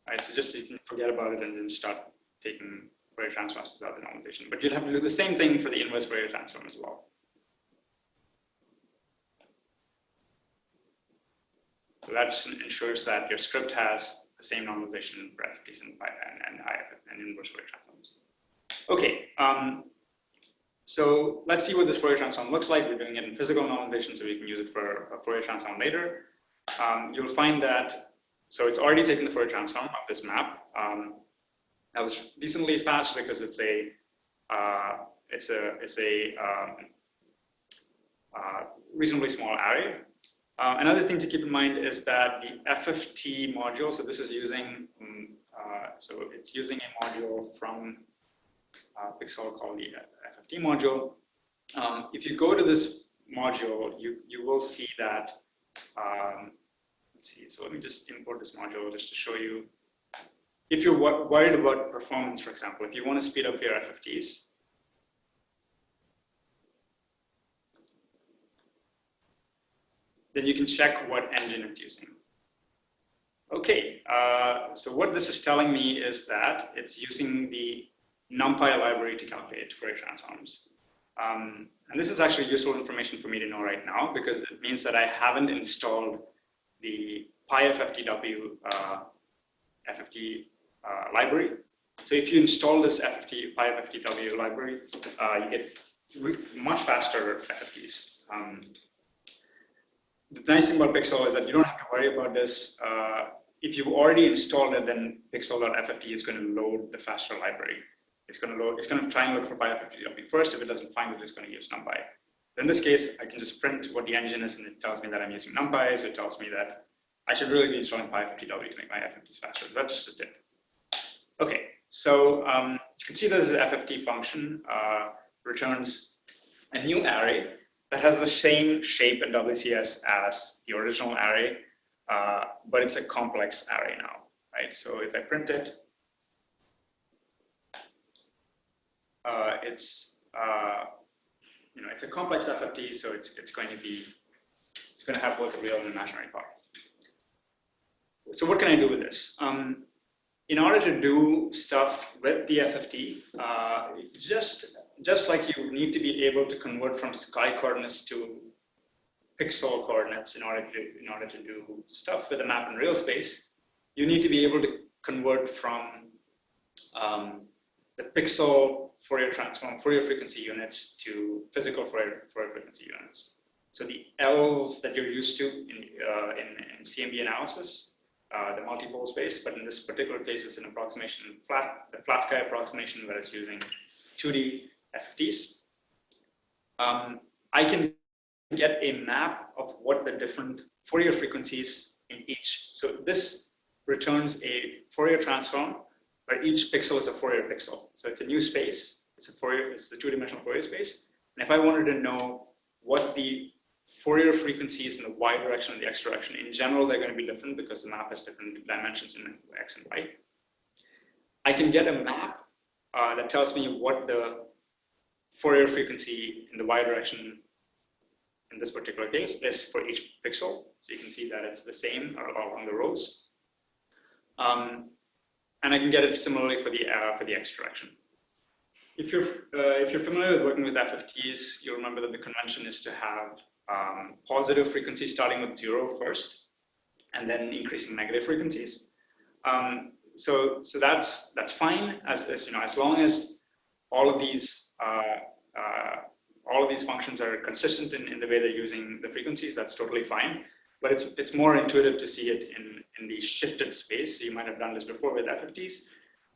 Right, so just you can forget about it and then start taking Fourier transforms without the normalization. But you'll have to do the same thing for the inverse Fourier transform as well. So that just ensures that your script has the same normalization for FFTs and inverse Fourier transforms. Okay, so let's see what this Fourier transform looks like. We're doing it in physical normalization, so we can use it for a Fourier transform later. You'll find that, so it's already taken the Fourier transform of this map. That was decently fast because it's a reasonably small array. Another thing to keep in mind is that the FFT module, so this is using, so it's using a module from Pixell called the FFT module. If you go to this module, you will see that, let's see, so let me just import this module just to show you. If you're worried about performance, for example, if you want to speed up your FFTs, then you can check what engine it's using. Okay, so what this is telling me is that it's using the NumPy library to calculate Fourier transforms. And this is actually useful information for me to know right now because it means that I haven't installed the PyFFTW FFT library. So if you install this PyFFTW library, you get much faster FFTs. The nice thing about Pixell is that you don't have to worry about this. If you've already installed it, then Pixell.fft is going to load the faster library. It's going to try and look for PyFFTW first. If it doesn't find it, it's going to use NumPy. In this case, I can just print what the engine is, and it tells me that I'm using NumPy. So it tells me that I should really be installing PyFFTW to make my FFTs faster. That's just a tip. Okay, so you can see this is an FFT function returns a new array that has the same shape and WCS as the original array, but it's a complex array now, right? So if I print it, it's a complex FFT, so it's going to have both a real and imaginary part. So what can I do with this? In order to do stuff with the FFT, just like you need to be able to convert from sky coordinates to pixel coordinates in order to do stuff with a map in real space, you need to be able to convert from the pixel Fourier transform, Fourier frequency units to physical Fourier frequency units. So the L's that you're used to in CMB analysis, the multipole space, but in this particular case, it's an approximation, the flat sky approximation that is using 2D FFTs. I can get a map of what the different Fourier frequencies in each. So this returns a Fourier transform where each pixel is a Fourier pixel. So it's a new space. It's the two-dimensional Fourier space. And if I wanted to know what the Fourier frequencies in the y direction and the x direction, in general, they're going to be different because the map has different dimensions in x and y. I can get a map that tells me what the Fourier frequency in the y direction in this particular case is for each pixel. So you can see that it's the same along the rows. And I can get it similarly for the x direction. If you're familiar with working with FFTs, you'll remember that the convention is to have positive frequencies starting with 0 first, and then increasing negative frequencies. So that's fine as long as all of these functions are consistent in the way they're using the frequencies. That's totally fine. But it's more intuitive to see it in the shifted space. So you might have done this before with FFTs,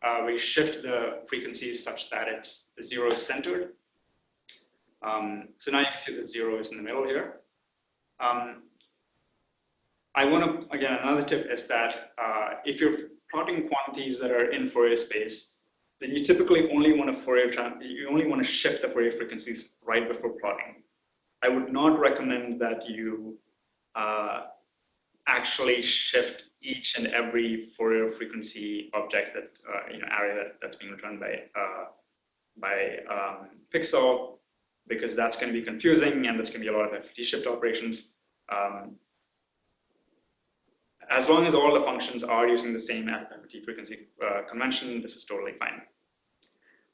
where you shift the frequencies such that the 0 is centered. So now you can see the 0 is in the middle here. I want to, again, another tip is that if you're plotting quantities that are in Fourier space, then you typically only want to shift the Fourier frequencies right before plotting. I would not recommend that you actually shift each and every Fourier frequency object that array that's being returned by Pixell, because that's going to be confusing and that's going to be a lot of FFT shift operations. As long as all the functions are using the same FFT frequency convention, this is totally fine.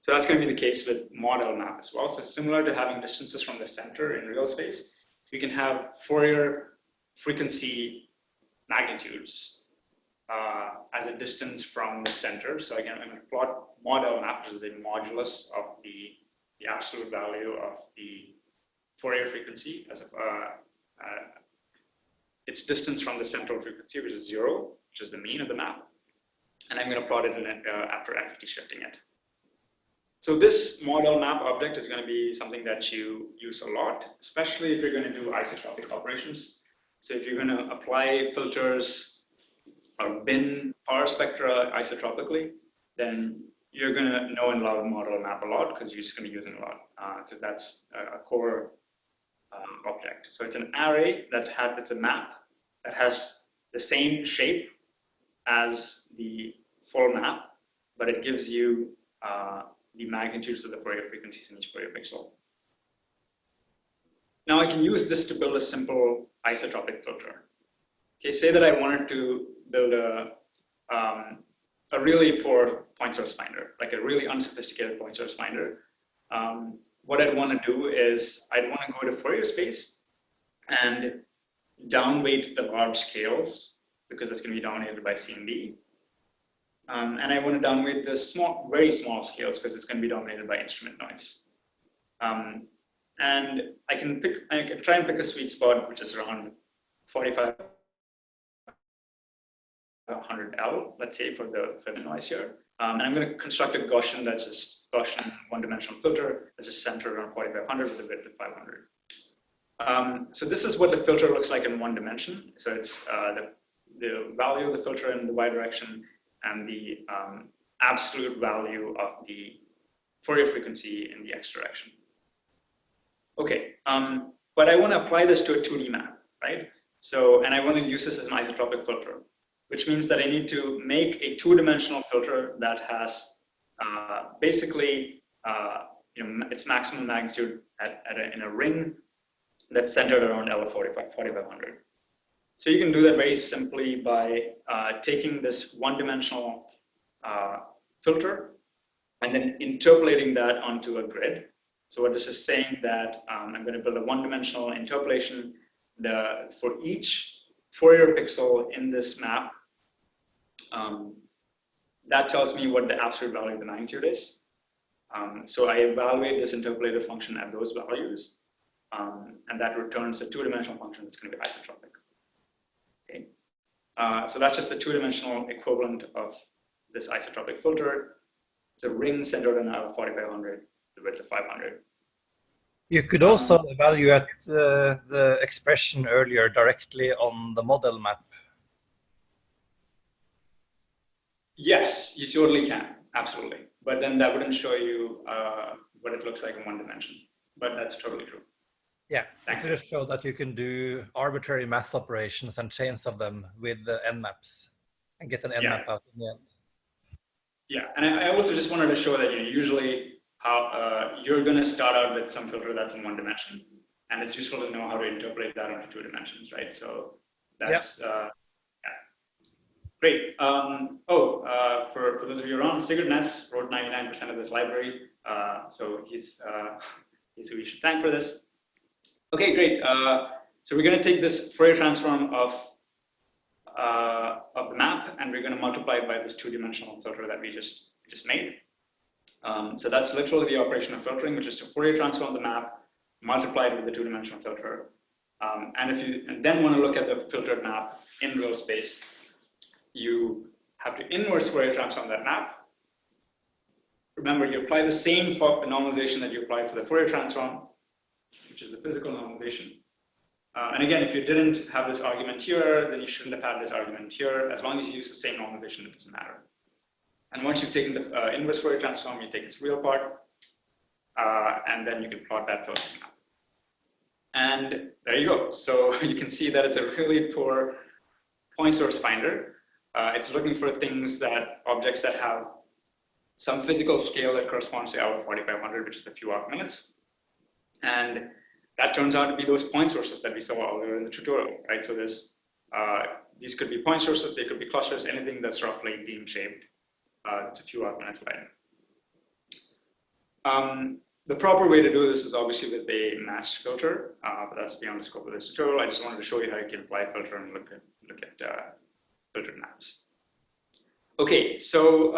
So that's going to be the case with model map as well. So similar to having distances from the center in real space, we can have Fourier frequency magnitudes as a distance from the center. So again, I'm going to plot model map, which is a modulus of the absolute value of the Fourier frequency as its distance from the central frequency, which is 0, which is the mean of the map. And I'm going to plot it in after FFT shifting it. So this model map object is going to be something that you use a lot, especially if you're going to do isotropic operations. So if you're going to apply filters or bin power spectra isotropically, then you're going to know and love model map a lot because you're just going to be using it a lot because that's a core object. So it's an array it's a map that has the same shape as the full map, but it gives you the magnitudes of the Fourier frequencies in each Fourier pixel. Now I can use this to build a simple isotropic filter. Okay, say that I wanted to build a really poor point source finder, like a really unsophisticated point source finder. What I'd want to do is I'd want to go to Fourier space and downweight the large scales because it's going to be dominated by C and D. And I want to downweight the very small scales because it's going to be dominated by instrument noise. And I can try and pick a sweet spot, which is around 4500L, let's say, for the noise here. And I'm going to construct a Gaussian one-dimensional filter that's just centered around 4500 with a width of 500. So this is what the filter looks like in one dimension. So it's the value of the filter in the y direction and the absolute value of the Fourier frequency in the x direction. Okay, but I want to apply this to a 2D map, right? So, and I want to use this as an isotropic filter, which means that I need to make a two-dimensional filter that has basically its maximum magnitude in a ring that's centered around L of 4500. So you can do that very simply by taking this one-dimensional filter and then interpolating that onto a grid. So what this is saying that I'm going to build a one-dimensional interpolation for each Fourier pixel in this map. That tells me what the absolute value of the magnitude is. So I evaluate this interpolated function at those values, and that returns a two-dimensional function that's going to be isotropic. Okay. So that's just the two-dimensional equivalent of this isotropic filter. It's a ring centered on L of 4500, the width of 500. You could also evaluate the expression earlier directly on the model map. Yes, you totally can, absolutely. But then that wouldn't show you what it looks like in one dimension. But that's totally true. Yeah, Thanks. it just show that you can do arbitrary math operations and chains of them with the n maps and get an n map out in the end. Yeah, and I also just wanted to show that usually how you're going to start out with some filter that's in one dimension, and it's useful to know how to interpolate that onto two dimensions, right? So that's great. For those of you around, Sigurd Ness wrote 99% of this library, so he's who we should thank for this. Okay, great. So we're going to take this Fourier transform of the map, and we're going to multiply it by this two-dimensional filter that we just made. So that's literally the operation of filtering, which is to Fourier transform the map, multiply it with the two-dimensional filter. And if you then want to look at the filtered map in real space, you have to inverse Fourier transform that map. Remember, you apply the same normalization that you applied for the Fourier transform, which is the physical normalization. And again, if you didn't have this argument here, then you shouldn't have had this argument here. As long as you use the same normalization, it doesn't matter. And once you've taken the inverse Fourier transform, you take its real part, and then you can plot that filter map. And there you go. So you can see that it's a really poor point source finder. It's looking for objects that have some physical scale that corresponds to our 4500, which is a few arc minutes. And that turns out to be those point sources that we saw earlier in the tutorial, right? So these could be point sources, they could be clusters, anything that's roughly beam shaped. It's a few arc minutes wide. The proper way to do this is obviously with a matched filter, but that's beyond the scope of this tutorial. I just wanted to show you how you can apply a filter and look at filtered maps. Okay, so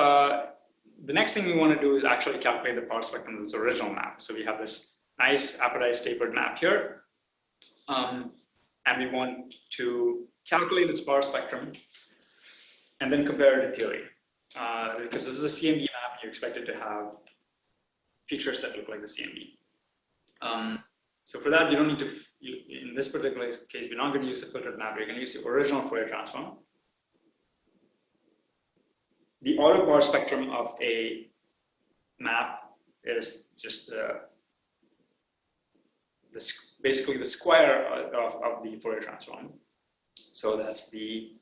the next thing we want to do is actually calculate the power spectrum of this original map. So we have this nice apodized tapered map here, and we want to calculate this power spectrum and then compare it to theory. Because this is a CMB map, you expect it to have features that look like the CMB. So for that, you don't need to, in this particular case, you're not going to use the filtered map, you're going to use the original Fourier transform. The auto power spectrum of a map is just basically the square of the Fourier transform. So that's the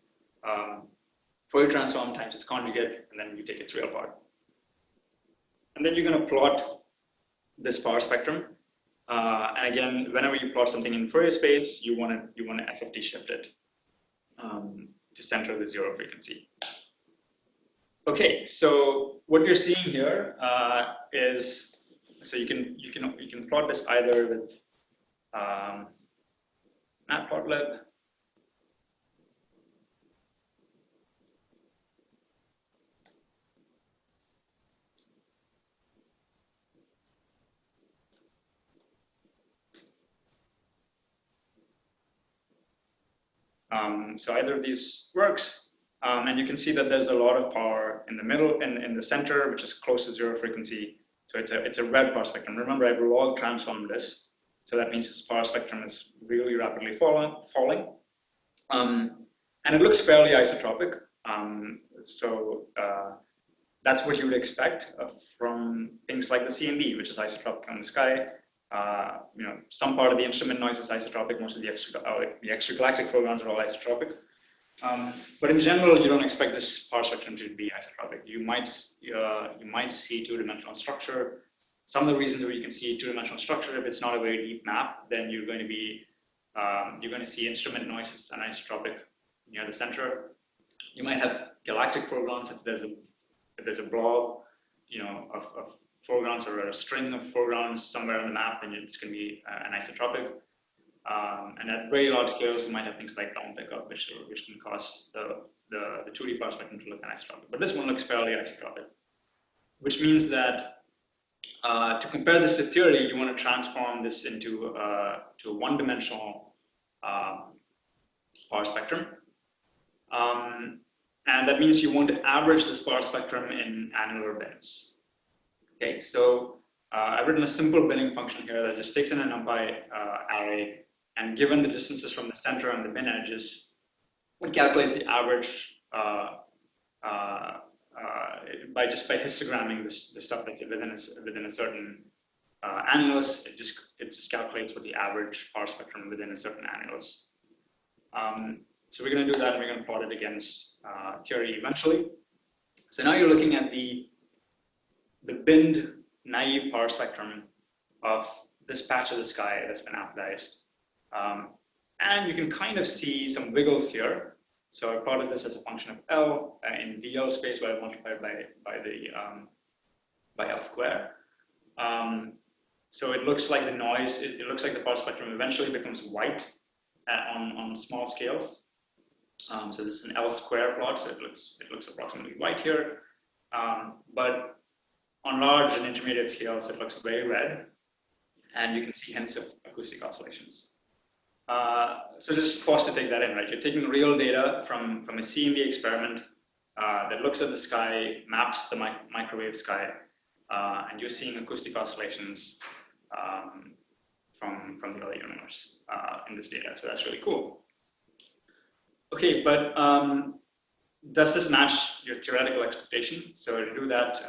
Fourier transform times its conjugate, and then you take its real part. And then you're going to plot this power spectrum. And again, whenever you plot something in Fourier space, you want to FFT shift it to center the zero frequency. Okay, so what you're seeing here is, so you can plot this either with Matplotlib. So either of these works, and you can see that there's a lot of power in the middle and in the center, which is close to zero frequency. So it's a red power spectrum. Remember, I've log transformed this, so that means this power spectrum is really rapidly falling, and it looks fairly isotropic. That's what you would expect from things like the CMB, which is isotropic on the sky. Some part of the instrument noise is isotropic. Most of the extragalactic photons are all isotropic. But in general, you don't expect this power spectrum to be isotropic. You might see two-dimensional structure. Some of the reasons where you can see two-dimensional structure, if it's not a very deep map, then you're going to see instrument noise is anisotropic near the center. You might have galactic foregrounds if there's a blob, of foregrounds or a string of foregrounds somewhere on the map, and it's going to be anisotropic. And at very large scales, you might have things like down pickup, which can cause the 2D power spectrum to look anisotropic. But this one looks fairly isotropic, which means that to compare this to theory, you want to transform this into a one-dimensional power spectrum. And that means you want to average this power spectrum in annular bins. Okay, so I've written a simple binning function here that just takes in a NumPy array, and given the distances from the center and the bin edges, it calculates the average by histogramming the stuff that's within a certain annulus. It just calculates what the average power spectrum within a certain annulus. So we're going to do that, and we're going to plot it against theory eventually. So now you're looking at the binned naive power spectrum of this patch of the sky that's been apodized. And you can kind of see some wiggles here. So I plotted this as a function of L in DL space, where I multiplied by L square. So it looks like the noise, it looks like the power spectrum eventually becomes white on small scales. So this is an L square plot, so it looks approximately white here. But on large and intermediate scales, it looks very red, and you can see hints of acoustic oscillations. So just forced to take that in, right? You're taking real data from a CMB experiment that looks at the sky, maps the microwave sky, and you're seeing acoustic oscillations from the early universe in this data. So that's really cool. Okay, but does this match your theoretical expectation? So to do that,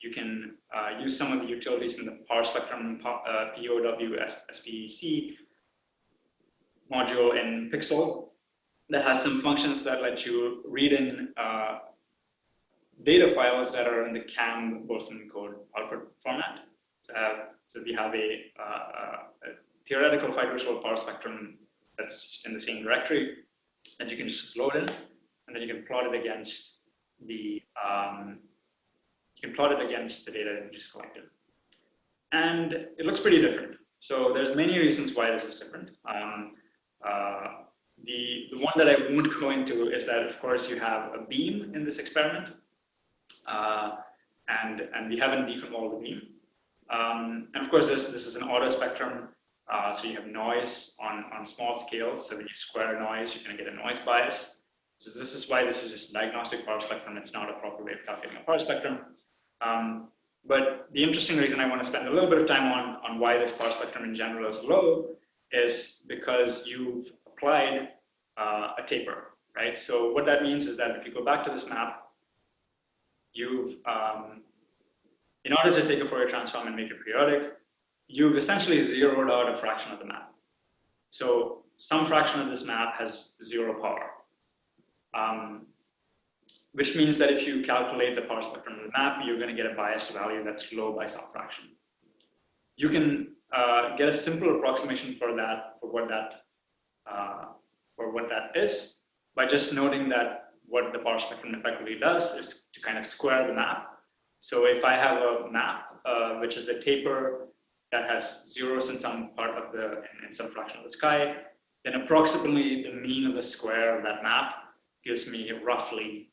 you can use some of the utilities in the power spectrum POW SPEC module in Pixell. that has some functions that let you read in data files that are in the CAM Boltzmann code output format. So we have a theoretical five-dimensional power spectrum that's just in the same directory that you can just load in, and then you can plot it against the data that you just collected. And it looks pretty different. So there's many reasons why this is different. The one that I won't go into is that, of course, you have a beam in this experiment, and we haven't deconvolved the beam. And of course, this is an auto spectrum, so you have noise on small scales. So when you square noise, you're going to get a noise bias. So this is why this is just a diagnostic power spectrum. It's not a proper way of calculating a power spectrum. But the interesting reason I want to spend a little bit of time on why this power spectrum in general is low is because you've applied a taper, right? So what that means is that if you go back to this map, you've, in order to take a Fourier transform and make it periodic, you've essentially zeroed out a fraction of the map. So some fraction of this map has zero power, which means that if you calculate the power spectrum of the map, you're going to get a biased value that's low by some fraction. You can get a simple approximation for what that is by just noting that what the power spectrum effectively does is to kind of square the map. So if I have a map which is a taper that has zeros in some part of in some fraction of the sky, then approximately the mean of the square of that map gives me roughly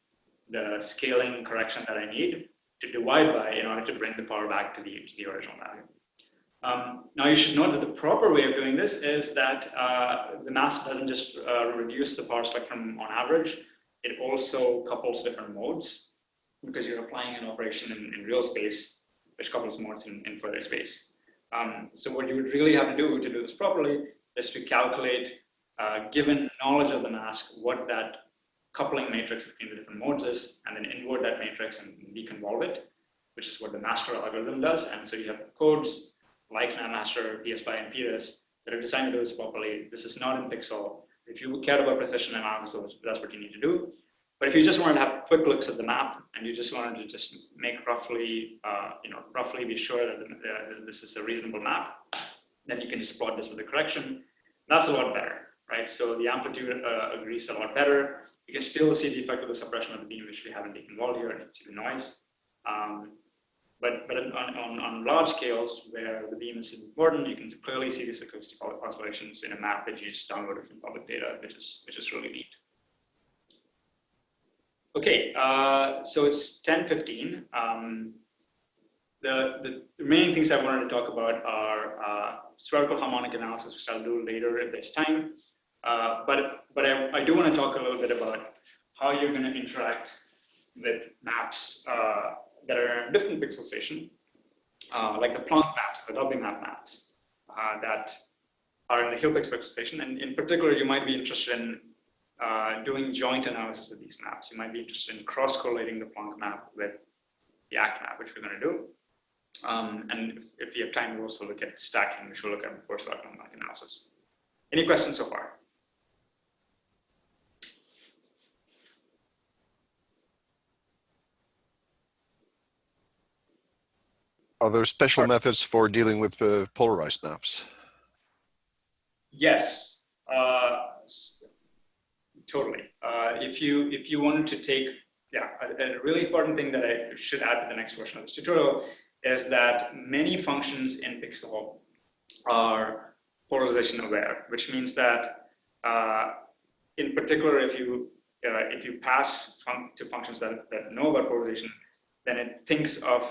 the scaling correction that I need to divide by in order to bring the power back to the original value. Now you should note that the proper way of doing this is that the mask doesn't just reduce the power spectrum on average, it also couples different modes because you're applying an operation in real space, which couples modes in further space. So what you would really have to do this properly is to calculate, given knowledge of the mask, what that coupling matrix between the different modes is, and then invert that matrix and deconvolve it, which is what the master algorithm does. And so you have codes like NanoMaster, PSPy, and PDIS that are designed to do this properly. This is not in Pixell. If you care about precision analysis, that's what you need to do. But if you just wanted to have quick looks at the map and you just wanted to just make roughly, roughly be sure that this is a reasonable map, then you can just plot this with a correction. That's a lot better, right? So the amplitude agrees a lot better. You can still see the effect of the suppression of the beam, which we haven't deconvolved here, and you can see the noise. But on large scales where the beam is important, you can clearly see these acoustic oscillations in a map that you just downloaded from public data, which is really neat. Okay, so it's 10:15. The remaining things I wanted to talk about are spherical harmonic analysis, which I'll do later if there's time. But I do want to talk a little bit about how you're going to interact with maps that are in a different pixel station, like the Planck maps, the WMAP maps that are in the Hilbert pixel station. And in particular, you might be interested in doing joint analysis of these maps. You might be interested in cross-correlating the Planck map with the ACT map, which we're going to do. And if you have time, we'll also look at stacking, which we'll look at before starting harmonic analysis. Any questions so far? Are there special methods for dealing with polarized maps? Yes, totally. If you wanted to take, a really important thing that I should add to the next version of this tutorial is that many functions in Pixell are polarization aware, which means that in particular, if you pass to functions that know about polarization, then it thinks of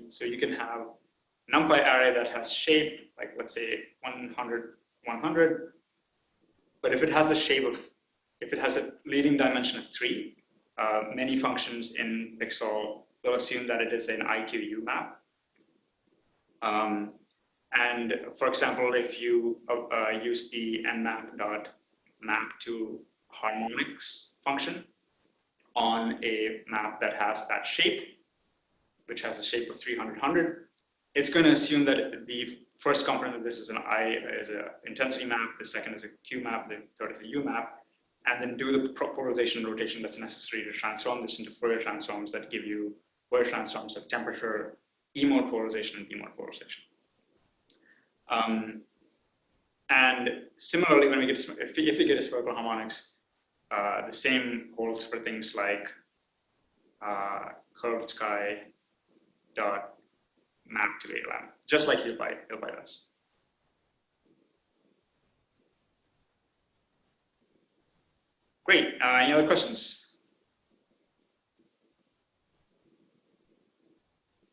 so you can have a NumPy array that has shape, like let's say 100, 100, but if it has a leading dimension of 3, many functions in Pixell will assume that it is an IQU map. And for example, if you use the nmap.map to harmonics function on a map that has that shape, which has a shape of 300, 100, it's going to assume that the first component of this is an intensity map, the second is a Q map, the third is a U map. and then do the polarization rotation that's necessary to transform this into Fourier transforms that give you Fourier transforms of temperature, E-mode polarization, and P-mode polarization. And similarly, when we get if we get spherical harmonics, the same holds for things like curved sky dot map to ALM, just like Hilby does. Great. Any other questions?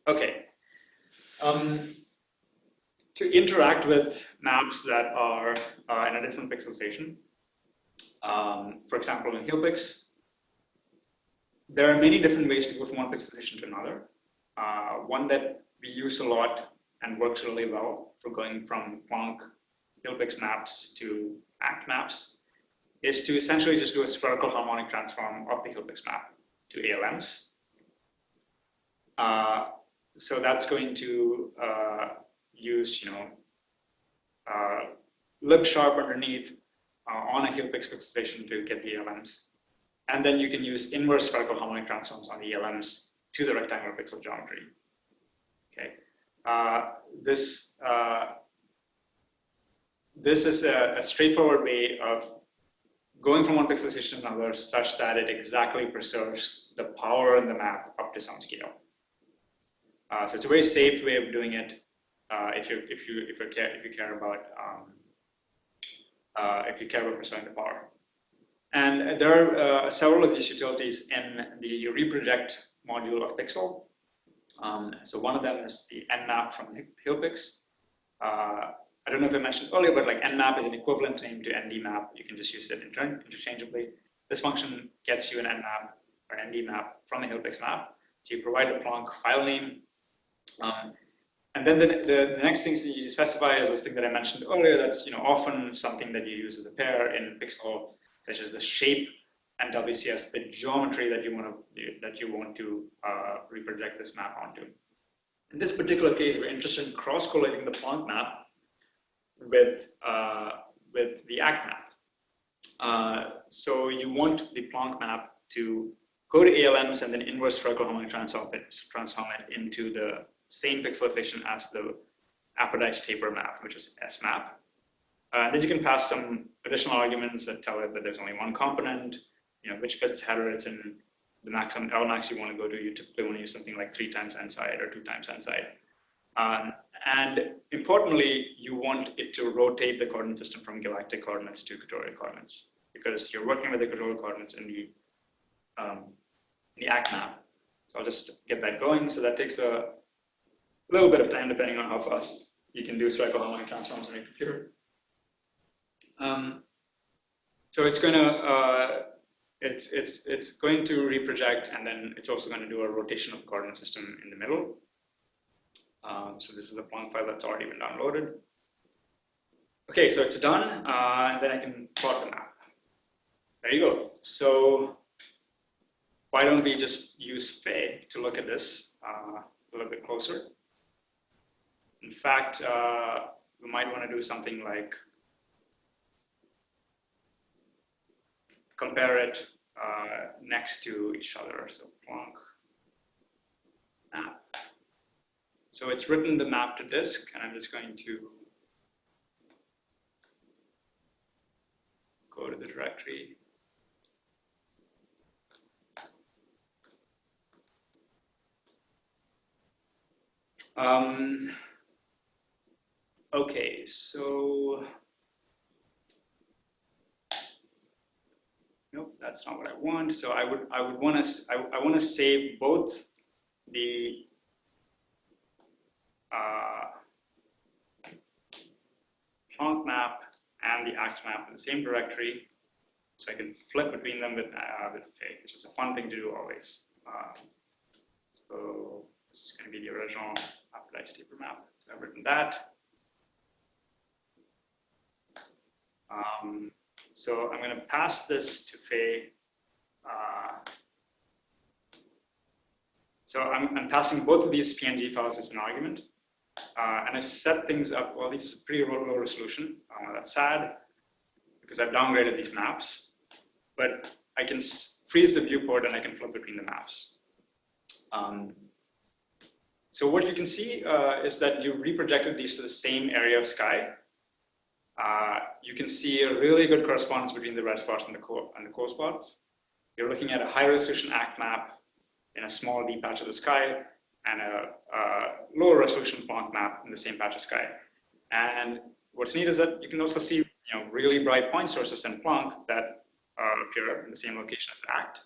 Okay. To interact with maps that are in a different pixel station, for example, in HealPix, there are many different ways to go from one pixel station to another. One that we use a lot and works really well for going from Planck HealPix maps to ACT maps is to essentially just do a spherical harmonic transform of the HealPix map to ALMs. So that's going to use, lib sharp underneath on a HealPix pixel station to get the ALMs. And then you can use inverse spherical harmonic transforms on the ALMs to the rectangular pixel geometry. Okay. This is a straightforward way of going from one pixel station to another such that it exactly preserves the power in the map up to some scale. So it's a very safe way of doing it if you care about preserving the power. And there are several of these utilities in the reproject module of Pixel. So one of them is the nmap from HealPix. I don't know if I mentioned earlier, but like nmap is an equivalent name to ndmap. You can just use it interchangeably. This function gets you an nmap or an ndmap from the HealPix map. So you provide the Planck file name. And then the next things that you specify is this thing that I mentioned earlier. That's often something that you use as a pair in Pixel, such as the shape and WCS, the geometry that you want to reproject this map onto. In this particular case, we're interested in cross-correlating the Planck map with the ACT map. So you want the Planck map to go to ALMs and then inverse spherical harmonic transform it into the same pixelization as the apodized taper map, which is S map. Then you can pass some additional arguments that tell it that there's only one component, which fits header it's in, the maximum Lmax you want to go to. You typically want to use something like 3 times n side or 2 times n side. And importantly, you want it to rotate the coordinate system from galactic coordinates to equatorial coordinates, because you're working with equatorial coordinates in the ACT map. So I'll just get that going. So that takes a little bit of time depending on how fast you can do spherical harmonic transforms on your computer. So it's going to it's going to reproject, and then it's also going to do a rotation of the coordinate system in the middle. So this is a Planck file that's already been downloaded. Okay, so it's done, and then I can plot the map. There you go. So why don't we just use Faye to look at this a little bit closer? In fact, we might want to do something like compare it next to each other. So Planck map. So it's written the map to disk, and I'm just going to go to the directory. Okay, so nope, that's not what I want. So I want to save both the Planck map and the ACT map in the same directory, so I can flip between them with Faye, which is a fun thing to do always. So this is going to be the original apodized taper map. So I've written that. So I'm going to pass this to Faye. So I'm passing both of these PNG files as an argument. And I've set things up. Well, this is pretty low resolution. That's sad, because I've downgraded these maps. but I can freeze the viewport and I can flip between the maps. So what you can see is that you reprojected these to the same area of sky. You can see a really good correspondence between the red spots and the core spots. You're looking at a high resolution ACT map in a small D patch of the sky and a lower resolution Planck map in the same patch of sky. And what's neat is that you can also see really bright point sources in Planck that appear in the same location as ACT.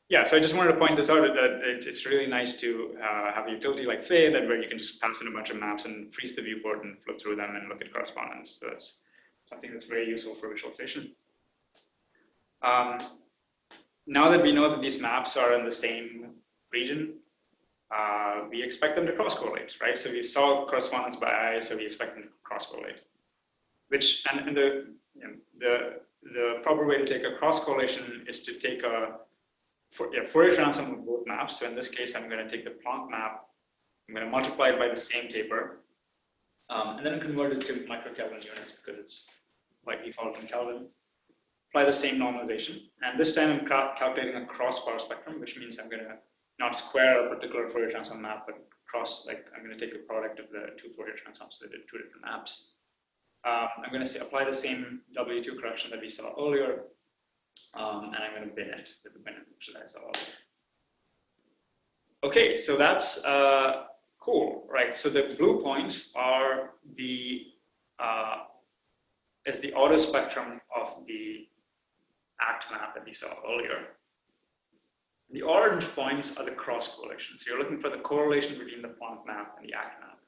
Yeah, so I just wanted to point this out that it's really nice to have a utility like Faye where you can just pass in a bunch of maps and freeze the viewport and flip through them and look at correspondence. So that's something that's very useful for visualization. Now that we know that these maps are in the same region, we expect them to cross-correlate, right? So we saw correspondence by eye, so we expect them to cross-correlate. And the proper way to take a cross-correlation is to take a Fourier transform of both maps. So in this case, I'm going to take the Planck map, I'm going to multiply it by the same taper, and then convert it to microkelvin units because it's by default in Kelvin. Apply the same normalization. And this time I'm calculating a cross-bar spectrum, which means I'm going to not square a particular Fourier transform map, but cross, I'm going to take the product of the two Fourier transforms, so I did two different maps. I'm going to apply the same W2 correction that we saw earlier, and I'm going to bin it with the bin which I saw earlier. Okay, so that's cool, right? So the blue points are the auto spectrum of the ACT map that we saw earlier. The orange points are the cross correlations. So you're looking for the correlation between the Planck map and the ACT map.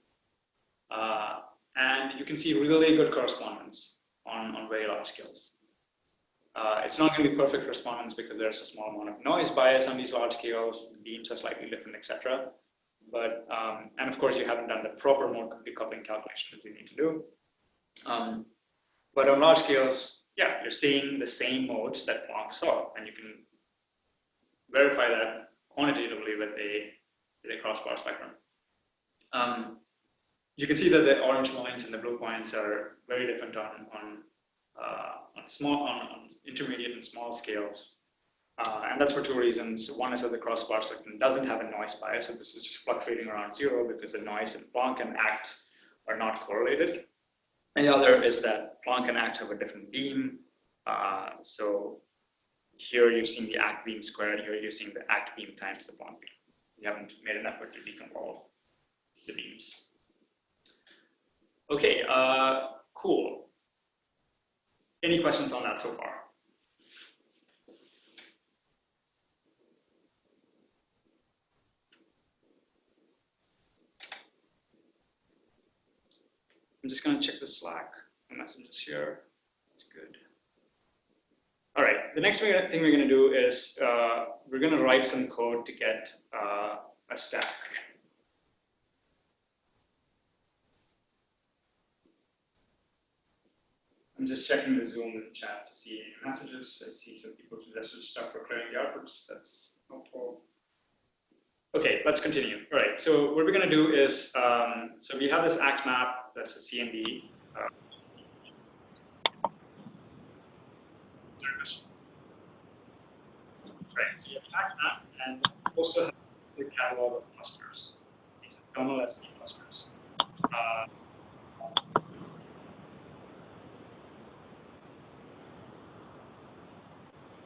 And you can see really good correspondence on very large scales. It's not going to be perfect correspondence because there's a small amount of noise bias on these large scales, the beams are slightly different, etc. But, and of course you haven't done the proper mode decoupling calculation that you need to do. But on large scales, yeah, you're seeing the same modes that Planck saw, and you can verify that quantitatively with a crossbar spectrum. You can see that the orange points and the blue points are very different on intermediate and small scales. And that's for two reasons. One is that the crossbar spectrum doesn't have a noise bias, so this is just fluctuating around zero because the noise in Planck and ACT are not correlated. And the other is that Planck and ACT have a different beam. So here you're seeing the ACT beam squared, here you're seeing the ACT beam times the Planck beam. You haven't made an effort to deconvolve the beams. Okay, cool. Any questions on that so far? I'm just going to check the Slack messages here. That's good. All right, the next thing we're going to do is we're going to write some code to get a stack. I'm just checking the Zoom chat to see any messages. I see some people suggested stuff for clearing the outputs. That's helpful. Okay, let's continue. All right, so what we're going to do is, so we have this ACT map, that's a CMD. Right, so you have an ACT map, and also have the catalog of clusters. These are thermal SC clusters.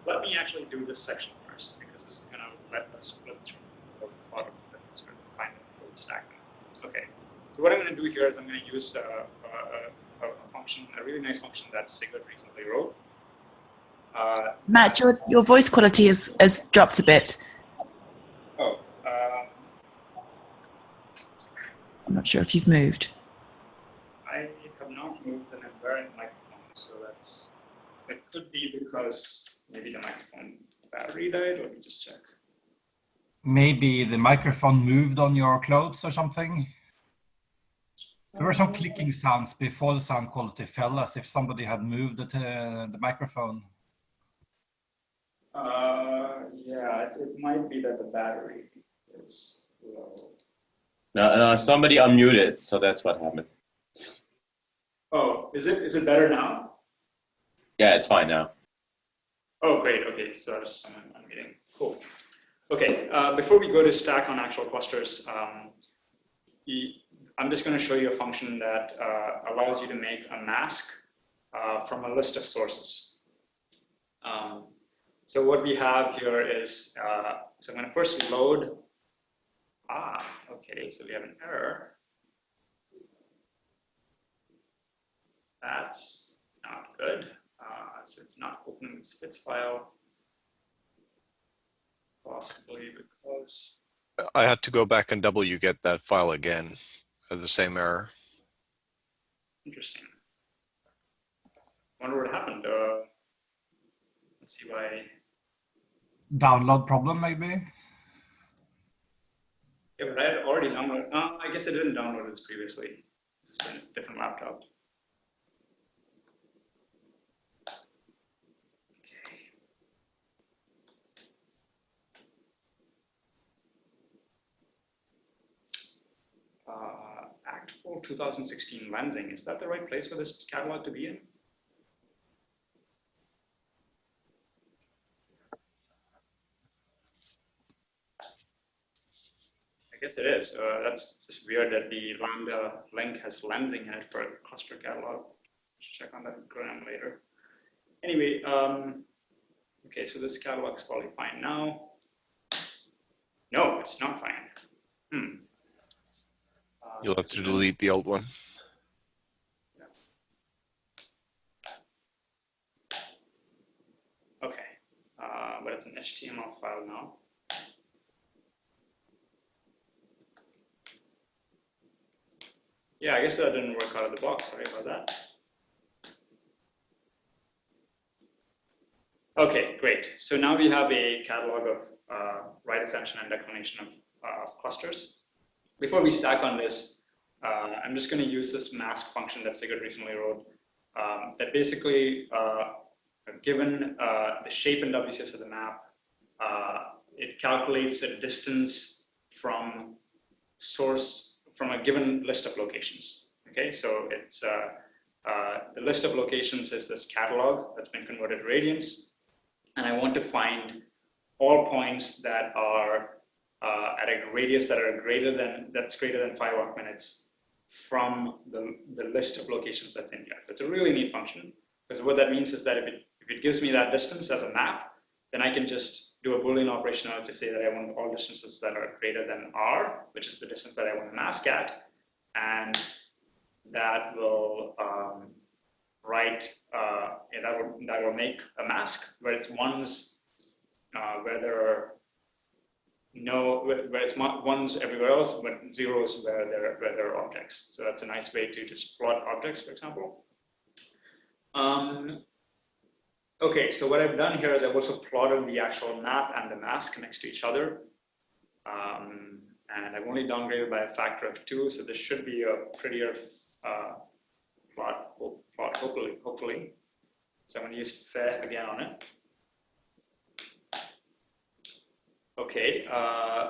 Let me actually do this section first, because this is going to let us flip through the part of the clusters and find the full stack. Okay, so what I'm going to do here is I'm going to use a function, a really nice function that Sigurd recently wrote. Matt, your voice quality has dropped a bit. Oh, I'm not sure if you've moved. I have not moved, and I'm wearing a microphone, so that could be because maybe the microphone battery died. Let me just check. Maybe the microphone moved on your clothes or something. There were some clicking sounds before the sound quality fell, as if somebody had moved the microphone. Yeah, it might be that the battery is low. No, somebody unmuted, so that's what happened. Oh, is it better now? Yeah, it's fine now. Oh, great. Okay, so that's just someone unmuting. Cool. Okay, before we go to stack on actual clusters, I'm just going to show you a function that allows you to make a mask from a list of sources. So what we have here is, so I'm going to first load, okay, so we have an error. That's not good. So it's not opening this fits file, possibly because. I had to go back and double you get that file again, the same error. Interesting. Wonder what happened. Let's see why. Download problem, maybe? Yeah, but I had already downloaded. I guess I didn't download this previously. This is a different laptop. Act 4 2016 lensing. Is that the right place for this catalog to be in? I guess it is. That's just weird that the Lambda link has lensing in it for a cluster catalog. Check on that program later. Anyway, okay, so this catalog is probably fine now. No, it's not fine. You'll have to delete the old one. Okay, but it's an HTML file now. Yeah, I guess that didn't work out of the box. Sorry about that. Okay, great. So now we have a catalog of write extension and declination of clusters. Before we stack on this, I'm just going to use this mask function that Sigurd recently wrote that basically, given the shape and WCS of the map, it calculates a distance from source from a given list of locations. Okay, so it's the list of locations is this catalog that's been converted to radians, and I want to find all points that are at a radius that's greater than 5 arc minutes from the list of locations that's in here. So it's a really neat function, because what that means is that if it gives me that distance as a map, then I can just do a Boolean operation now to say that I want all distances that are greater than r, which is the distance that I want to mask at, and that will that will make a mask where it's ones where there are where it's ones everywhere else, but zeros where there are objects. So that's a nice way to just plot objects, for example. Okay, so what I've done here is I've also plotted the actual map and the mask next to each other. And I've only downgraded by a factor of 2, so this should be a prettier plot, hopefully. So I'm going to use fair again on it. Okay,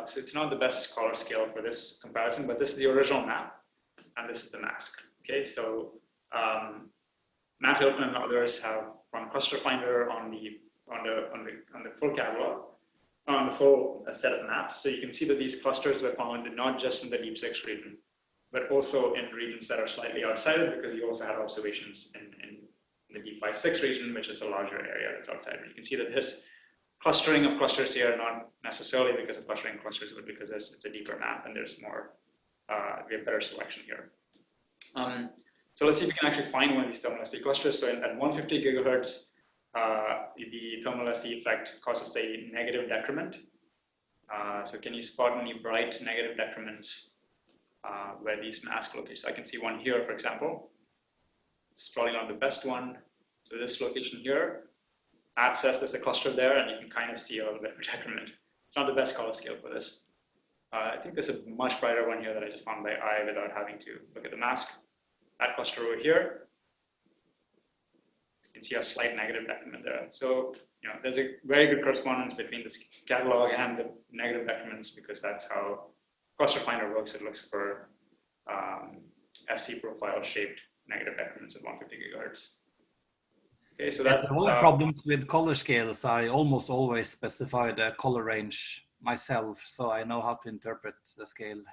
so it's not the best color scale for this comparison, but this is the original map, and this is the mask. Okay, so Matt Hilton and others have run Cluster Finder on the full catalog, on the full set of maps. So you can see that these clusters were found not just in the Deep 6 region, but also in regions that are slightly outside it, because you also had observations in the Deep 5-6 region, which is a larger area that's outside. But you can see that this clustering of clusters here, not necessarily because of clustering clusters, but because it's a deeper map and there's more, we have better selection here. So let's see if we can actually find one of these thermal SE clusters. So at 150 gigahertz, the thermal SE effect causes a negative decrement. So can you spot any bright negative decrements where these mask locations? I can see one here, for example. It's probably not the best one. So this location here, Matt says there's a cluster there, and you can kind of see a little bit of decrement. It's not the best color scale for this. I think there's a much brighter one here that I just found by eye without having to look at the mask. That cluster over here, you can see a slight negative decrement there. So, there's a very good correspondence between this catalog and the negative decrements, because that's how Cluster Finder works. It looks for SC profile shaped negative decrements at 150 gigahertz. Okay, so Yeah, that the only problems with color scales, I almost always specify the color range myself, so I know how to interpret the scale.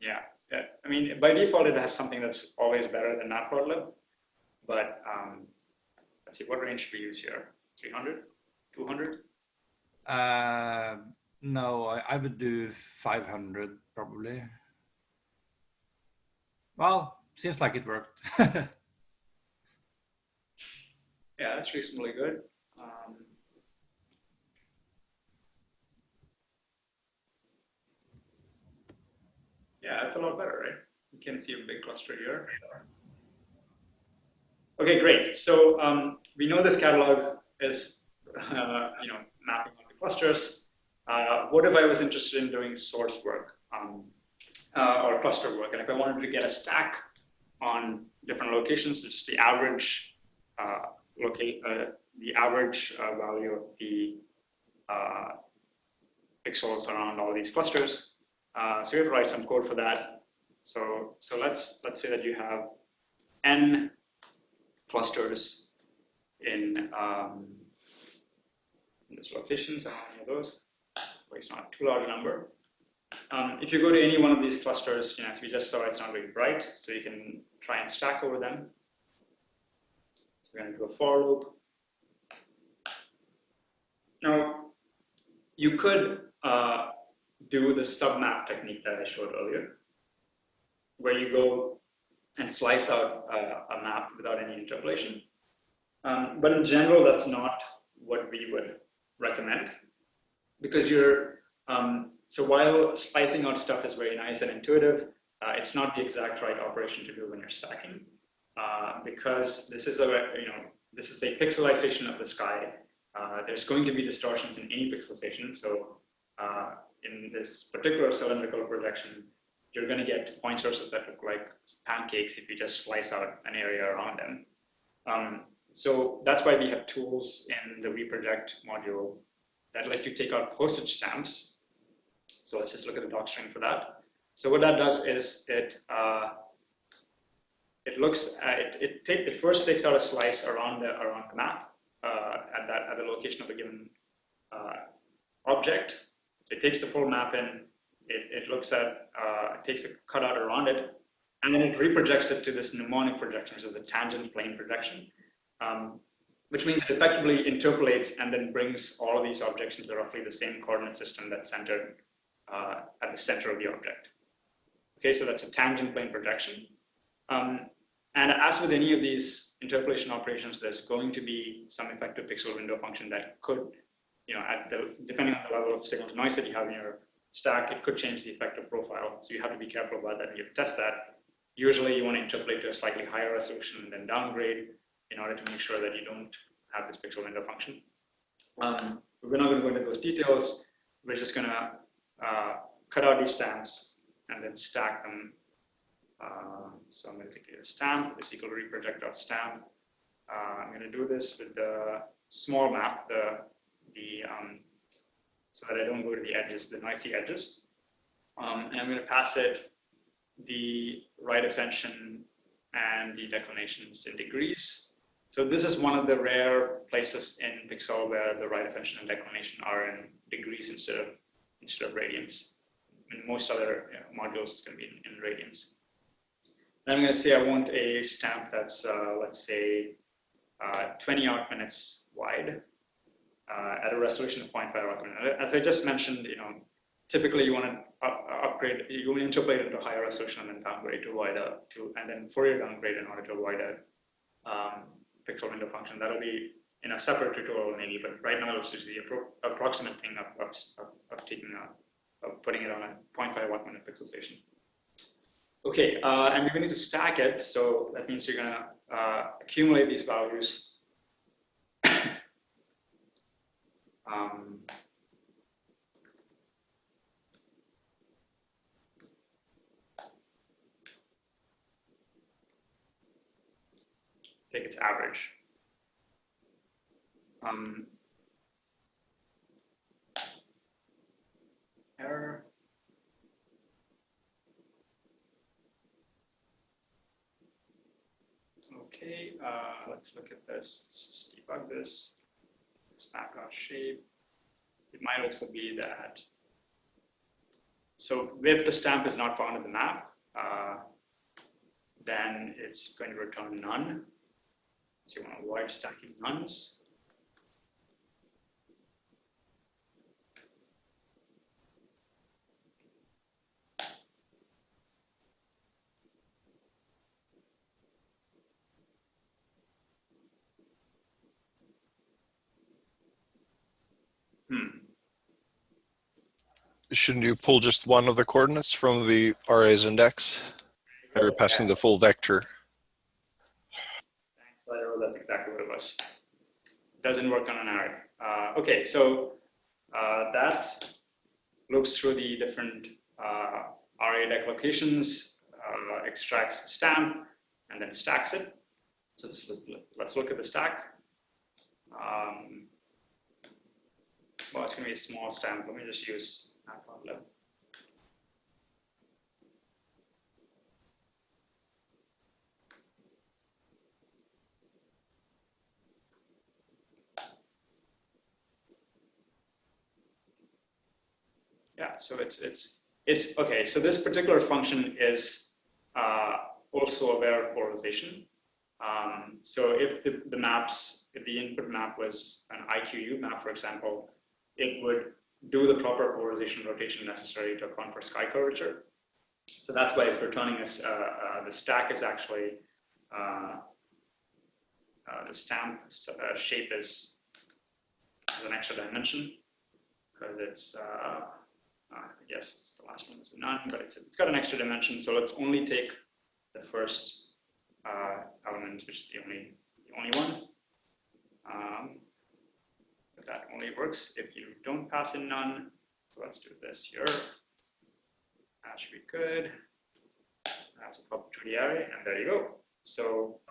yeah. I mean, by default, it has something that's always better than Matplotlib. But let's see, what range should we use here? 300, 200? No, I would do 500 probably. Well, seems like it worked. Yeah, that's reasonably good. Yeah, that's a lot better, right? You can see a big cluster here. Okay, great. So we know this catalog is, mapping on the clusters. What if I was interested in doing source work or cluster work, and if I wanted to get a stack on different locations, so just the average value of the pixels around all these clusters. So we have to write some code for that. So let's say that you have n clusters in this location, so any of those, but it's not too large a number. If you go to any one of these clusters, as we just saw, it's not very bright, so you can try and stack over them. So we're going to do a for loop. Now, you could do the submap technique that I showed earlier, where you go and slice out a map without any interpolation. But in general, that's not what we would recommend, because so while splicing out stuff is very nice and intuitive, it's not the exact right operation to do when you're stacking, because this is a pixelization of the sky. There's going to be distortions in any pixelization. So in this particular cylindrical projection, you're going to get point sources that look like pancakes if you just slice out an area around them. So that's why we have tools in the reproject module that let you take out postage stamps. So let's just look at the docstring for that. So what that does is it first takes out a slice around the map at the location of a given object. It takes the full map in. It looks at, it takes a cutout around it, and then it reprojects it to this mnemonic projection, which is a tangent plane projection, which means it effectively interpolates and then brings all of these objects into roughly the same coordinate system that's centered at the center of the object. Okay, so that's a tangent plane projection. And as with any of these interpolation operations, there's going to be some effective pixel window function that could, depending on the level of signal to noise that you have in your stack, it could change the effective profile. So you have to be careful about that when you test that. Usually you want to interpolate to a slightly higher resolution and then downgrade in order to make sure that you don't have this pixel window function. We're not going to go into those details. We're just going to cut out these stamps and then stack them. So I'm going to take a stamp, is equal to reproject.stamp. I'm going to do this with the small map, so that I don't go to the edges, the noisy edges. And I'm going to pass it the right ascension and the declinations in degrees. So this is one of the rare places in Pixel where the right ascension and declination are in degrees instead of radians. In most other modules, it's going to be in radians. Then I'm going to say I want a stamp that's, let's say, 20 arc minutes wide at a resolution of 0.5 arc minute. As I just mentioned, typically you want to upgrade, you want to interpolate into higher resolution and then downgrade to wider, and then Fourier downgrade in order to avoid a pixel window function. That'll be in a separate tutorial maybe, but right now it's just the approximate thing of putting it on a 0.5 watt minute pixelization. Okay, and we're going to stack it, so that means you're going to accumulate these values. Take its average. Error. Okay, let's look at this. Let's just debug this. Let's map our shape. It might also be that, so if the stamp is not found in the map, then it's going to return none. So you want to avoid stacking nones. Shouldn't you pull just one of the coordinates from the array's index? Or passing the full vector? Thanks, Flatiron. That's exactly what it was. Doesn't work on an array. Okay, so that looks through the different array deck locations, extracts the stamp, and then stacks it. So let's look at the stack. Well, it's going to be a small stamp. Let me just use Matplotlib. Yeah, so it's okay. So this particular function is also aware of polarization. So if the input map was an IQU map, for example, it would do the proper polarization rotation necessary to account for sky curvature. So that's why it's returning us the stack is actually the stamp shape is an extra dimension because it's yes, it's the last one is a none, but it's got an extra dimension. So let's only take the first element, which is the only one. But that only works if you don't pass in none. So let's do this here. That should be good. That's a perpetuity array, and there you go. So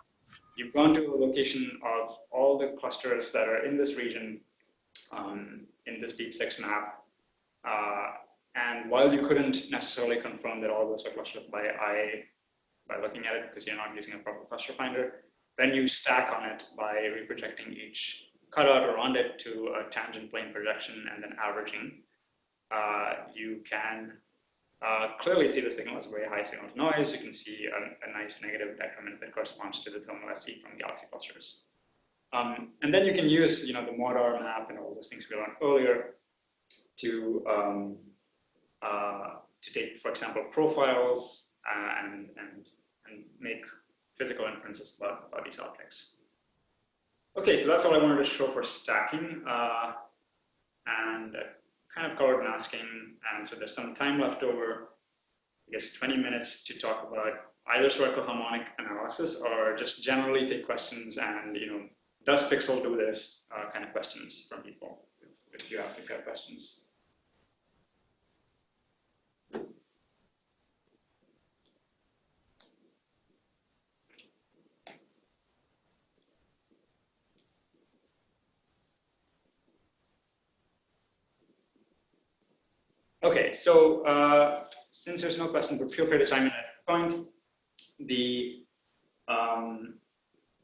you've gone to a location of all the clusters that are in this region in this deep 6 map. And while you couldn't necessarily confirm that all those are clusters by looking at it because you're not using a proper cluster finder, then you stack on it by reprojecting each cutout around it to a tangent plane projection and then averaging. You can clearly see the signal as a very high signal to noise. You can see a nice negative decrement that corresponds to the thermal SC from galaxy clusters. And then you can use the MODR map and all those things we learned earlier to take, for example, profiles and make physical inferences about these objects. Okay, so that's all I wanted to show for stacking, and kind of covered masking. And so there's some time left over, I guess 20 minutes to talk about either spherical harmonic analysis or just generally take questions and, does Pixell do this kind of questions from people if you have questions. Okay, so since there's no question, but feel free to chime in at any point. The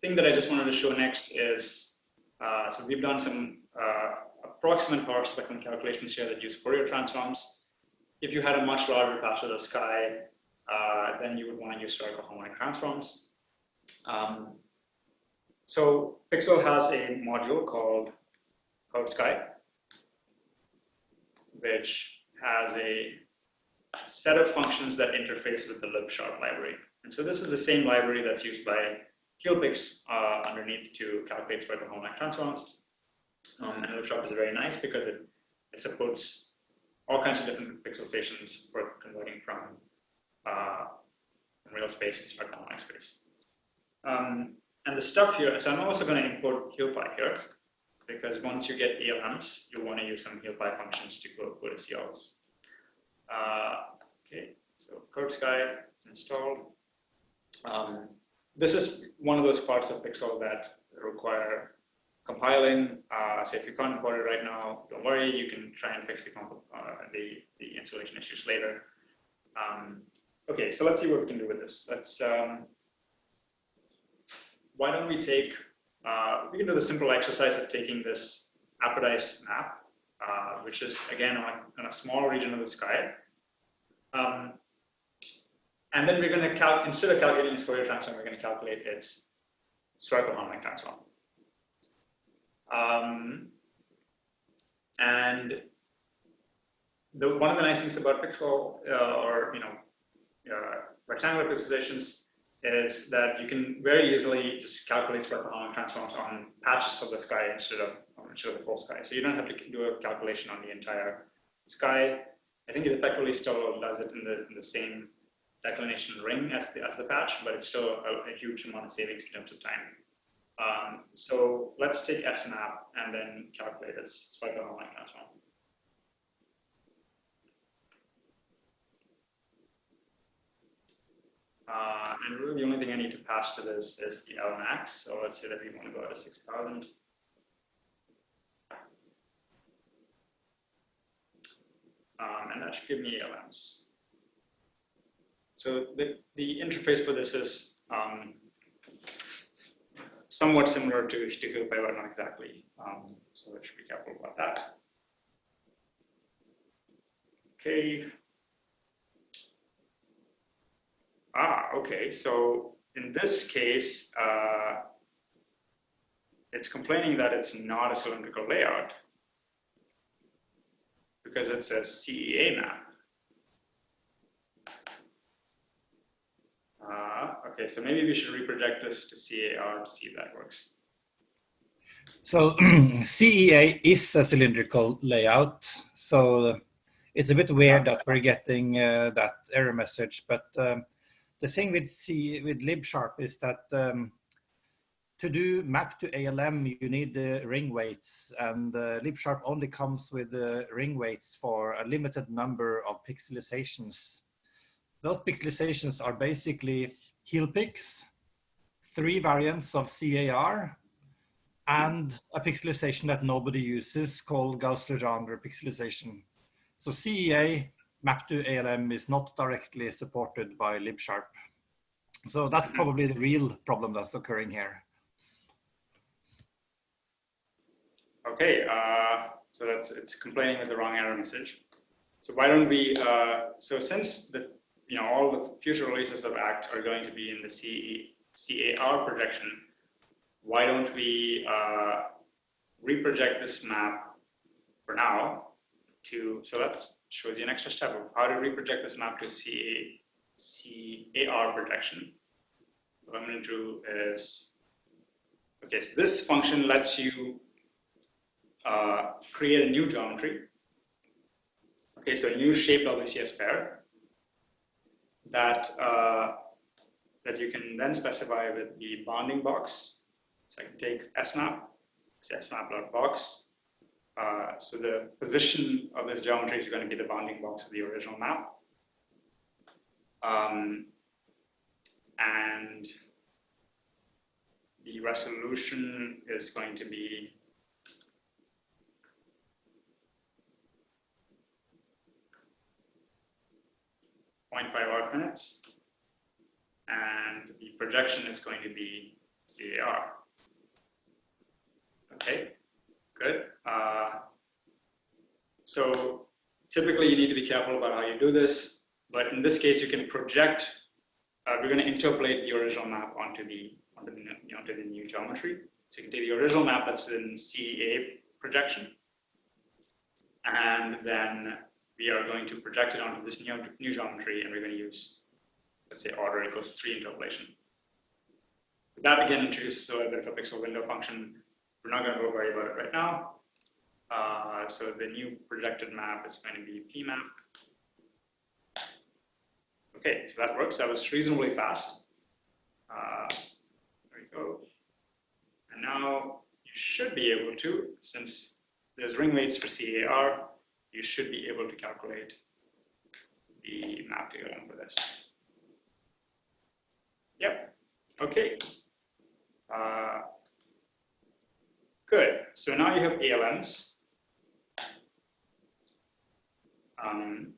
thing that I just wanted to show next is, so we've done some approximate power spectrum calculations here that use Fourier transforms. If you had a much larger patch of the sky, then you would want to use spherical harmonic transforms. So Pixell has a module called Cloud Sky, which has a set of functions that interface with the libsharp library. And so this is the same library that's used by HealPix underneath to calculate spherical harmonic transforms. And libsharp is very nice because it supports all kinds of different pixel stations for converting from real space to spherical harmonic space. And the stuff here, so I'm also going to import HealPy here, because once you get ELMs, you want to use some HealPy functions to go to CLs. Okay, so Cloud Sky is installed. This is one of those parts of Pixell that require compiling. So if you can't import it right now, don't worry. You can try and fix the installation issues later. Okay, so let's see what we can do with this. why don't we take, we can do the simple exercise of taking this apodized map, which is again on a small region of the sky. And then we're going to instead of calculating its Fourier transform, we're going to calculate its spherical harmonic transform. And one of the nice things about Pixell rectangular pixelations is that you can very easily just calculate spherical harmonic transforms on patches of the sky instead of the full sky. So you don't have to do a calculation on the entire sky. I think it effectively still does it in the same declination ring as the patch, but it's still a huge amount of savings in terms of time. So let's take S map and then calculate its spherical harmonic transform. And really the only thing I need to pass to this is the L max. So let's say that we want to go to 6,000. And that should give me ALMs. So the interface for this is somewhat similar to HTTP, but not exactly. So I should be careful about that. Okay. Okay. So in this case, it's complaining that it's not a cylindrical layout because it says CEA map. Okay, so maybe we should reproject this to CAR to see if that works. So CEA is a cylindrical layout. So it's a bit weird that we're getting that error message. But the thing with libsharp is that to do map to ALM, you need the ring weights, and libsharp only comes with the ring weights for a limited number of pixelizations. Those pixelizations are basically heel pix, 3 variants of CAR, and a pixelization that nobody uses called Gauss-Legendre pixelization. So CEA map to ALM is not directly supported by libsharp. So that's probably the real problem that's occurring here. Okay, so it's complaining with the wrong error message. So why don't we? So since all the future releases of ACT are going to be in the CAR projection, why don't we reproject this map for now so that shows you an extra step of how to reproject this map to CAR projection. What I'm going to do is, okay, so this function lets you create a new geometry. Okay, so a new shaped LBCS pair that you can then specify with the bounding box. So I can take smap, say smap.box. So the position of this geometry is going to be the bounding box of the original map. And the resolution is going to be .5 arc minutes, and the projection is going to be CAR. Okay, good. So typically you need to be careful about how you do this, but in this case you can project. We're going to interpolate the original map onto the new geometry. So you can take the original map that's in CA projection, and then we are going to project it onto this new geometry, and we're going to use, let's say, order equals 3 interpolation. That again introduces a little bit of a pixel window function. We're not going to worry about it right now. So the new projected map is going to be pmap. Okay, so that works. That was reasonably fast. There we go. And now you should be able to, since there's ring weights for CAR, you should be able to calculate the map to ALM for this. Yep. Okay. Good. So now you have ALMs. And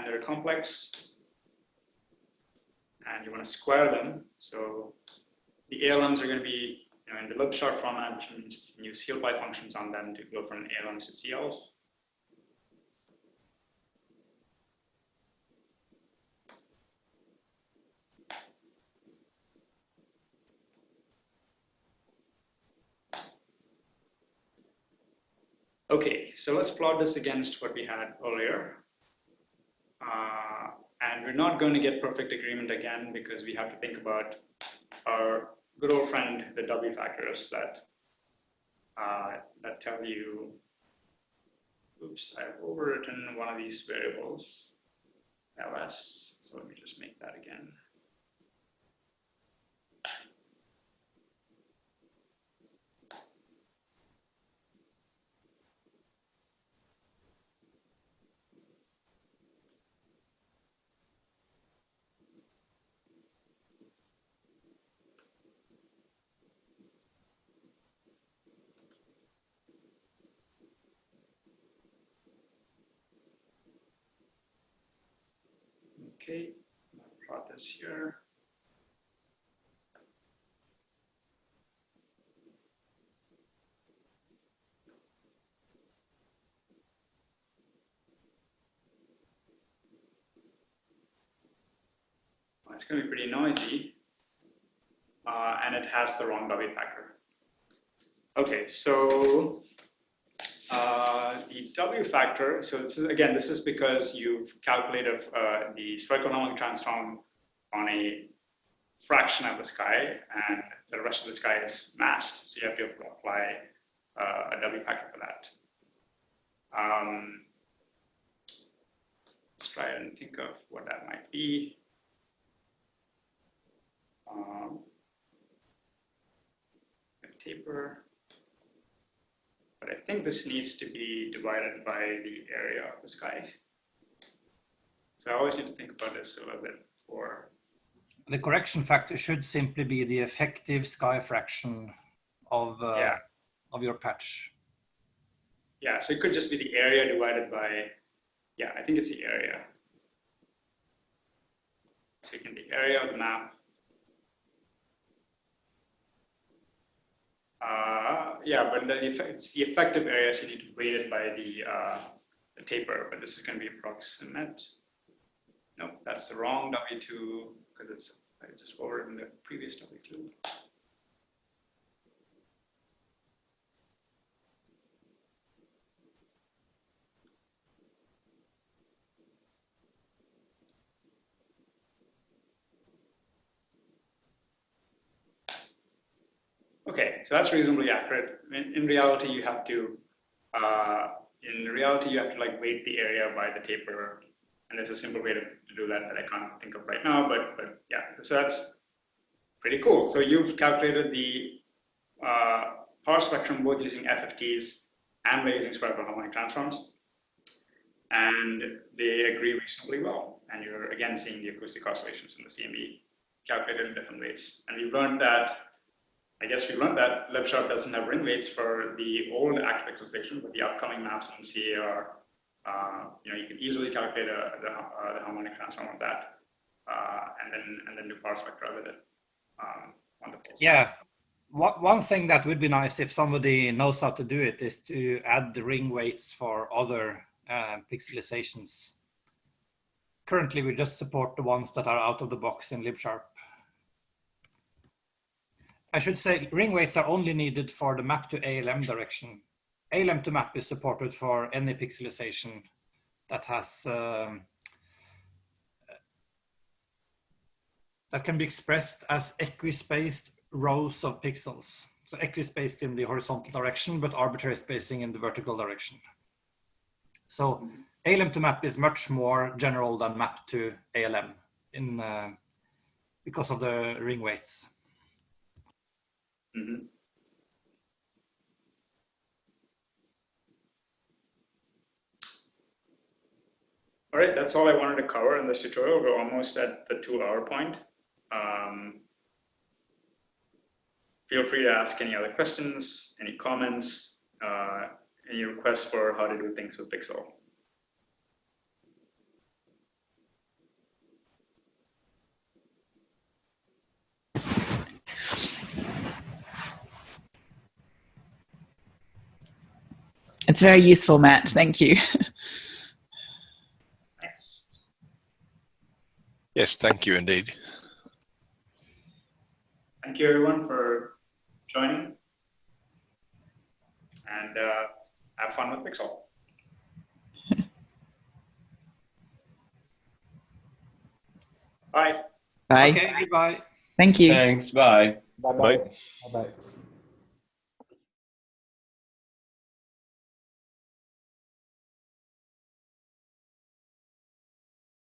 they're complex. And you want to square them. So the ALMs are going to be in the libchart format, which means you can use healby functions on them to go from ALMs to CLs. Okay, so let's plot this against what we had earlier. And we're not going to get perfect agreement again because we have to think about our good old friend, the W factors that tell you, oops, I've overwritten one of these variables, ls, so let me just make that again. Okay, I'll plot this here. Well, it's going to be pretty noisy, and it has the wrong W factor. Okay, so the W factor, so this is because you've calculated the spherical harmonic transform on a fraction of the sky, and the rest of the sky is masked, so you have to apply a W factor for that. Let's try and think of what that might be. A taper. But I think this needs to be divided by the area of the sky. So I always need to think about this a little bit before. The correction factor should simply be the effective sky fraction of your patch. Yeah, so it could just be the area divided by, yeah, I think it's the area. So you can the area of the map. Yeah, but it's the effective area, so you need to weight it by the taper, but this is going to be approximate. No, that's the wrong W2 because I just overwritten the previous W2. Okay, so that's reasonably accurate. In reality, you have to like weight the area by the taper, and there's a simple way to do that I can't think of right now. But yeah, so that's pretty cool. So you've calculated the power spectrum both using FFTs and by using spherical harmonic transforms, and they agree reasonably well. And you're again seeing the acoustic oscillations in the CME calculated in different ways. And we've learned that. I guess we learned that libchart doesn't have ring weights for the old active pixelization, but the upcoming maps in CAR, you can easily calculate the harmonic transform of that, and then do power spectra with it. Wonderful. Yeah, one thing that would be nice if somebody knows how to do it is to add the ring weights for other pixelizations. Currently, we just support the ones that are out of the box in libsharp. I should say ring weights are only needed for the map to ALM direction. ALM to map is supported for any pixelization that has that can be expressed as equispaced rows of pixels. So equispaced in the horizontal direction, but arbitrary spacing in the vertical direction. So ALM to map is much more general than map to ALM because of the ring weights. Mm-hmm. All right, that's all I wanted to cover in this tutorial. We're almost at the 2-hour point. Feel free to ask any other questions, any comments, any requests for how to do things with Pixel. It's very useful, Matt. Thank you. Thanks. Yes, thank you indeed. Thank you everyone for joining, and have fun with Pixell. Bye. Bye. Okay, goodbye. Thank you. Thanks. Bye. Bye. Bye.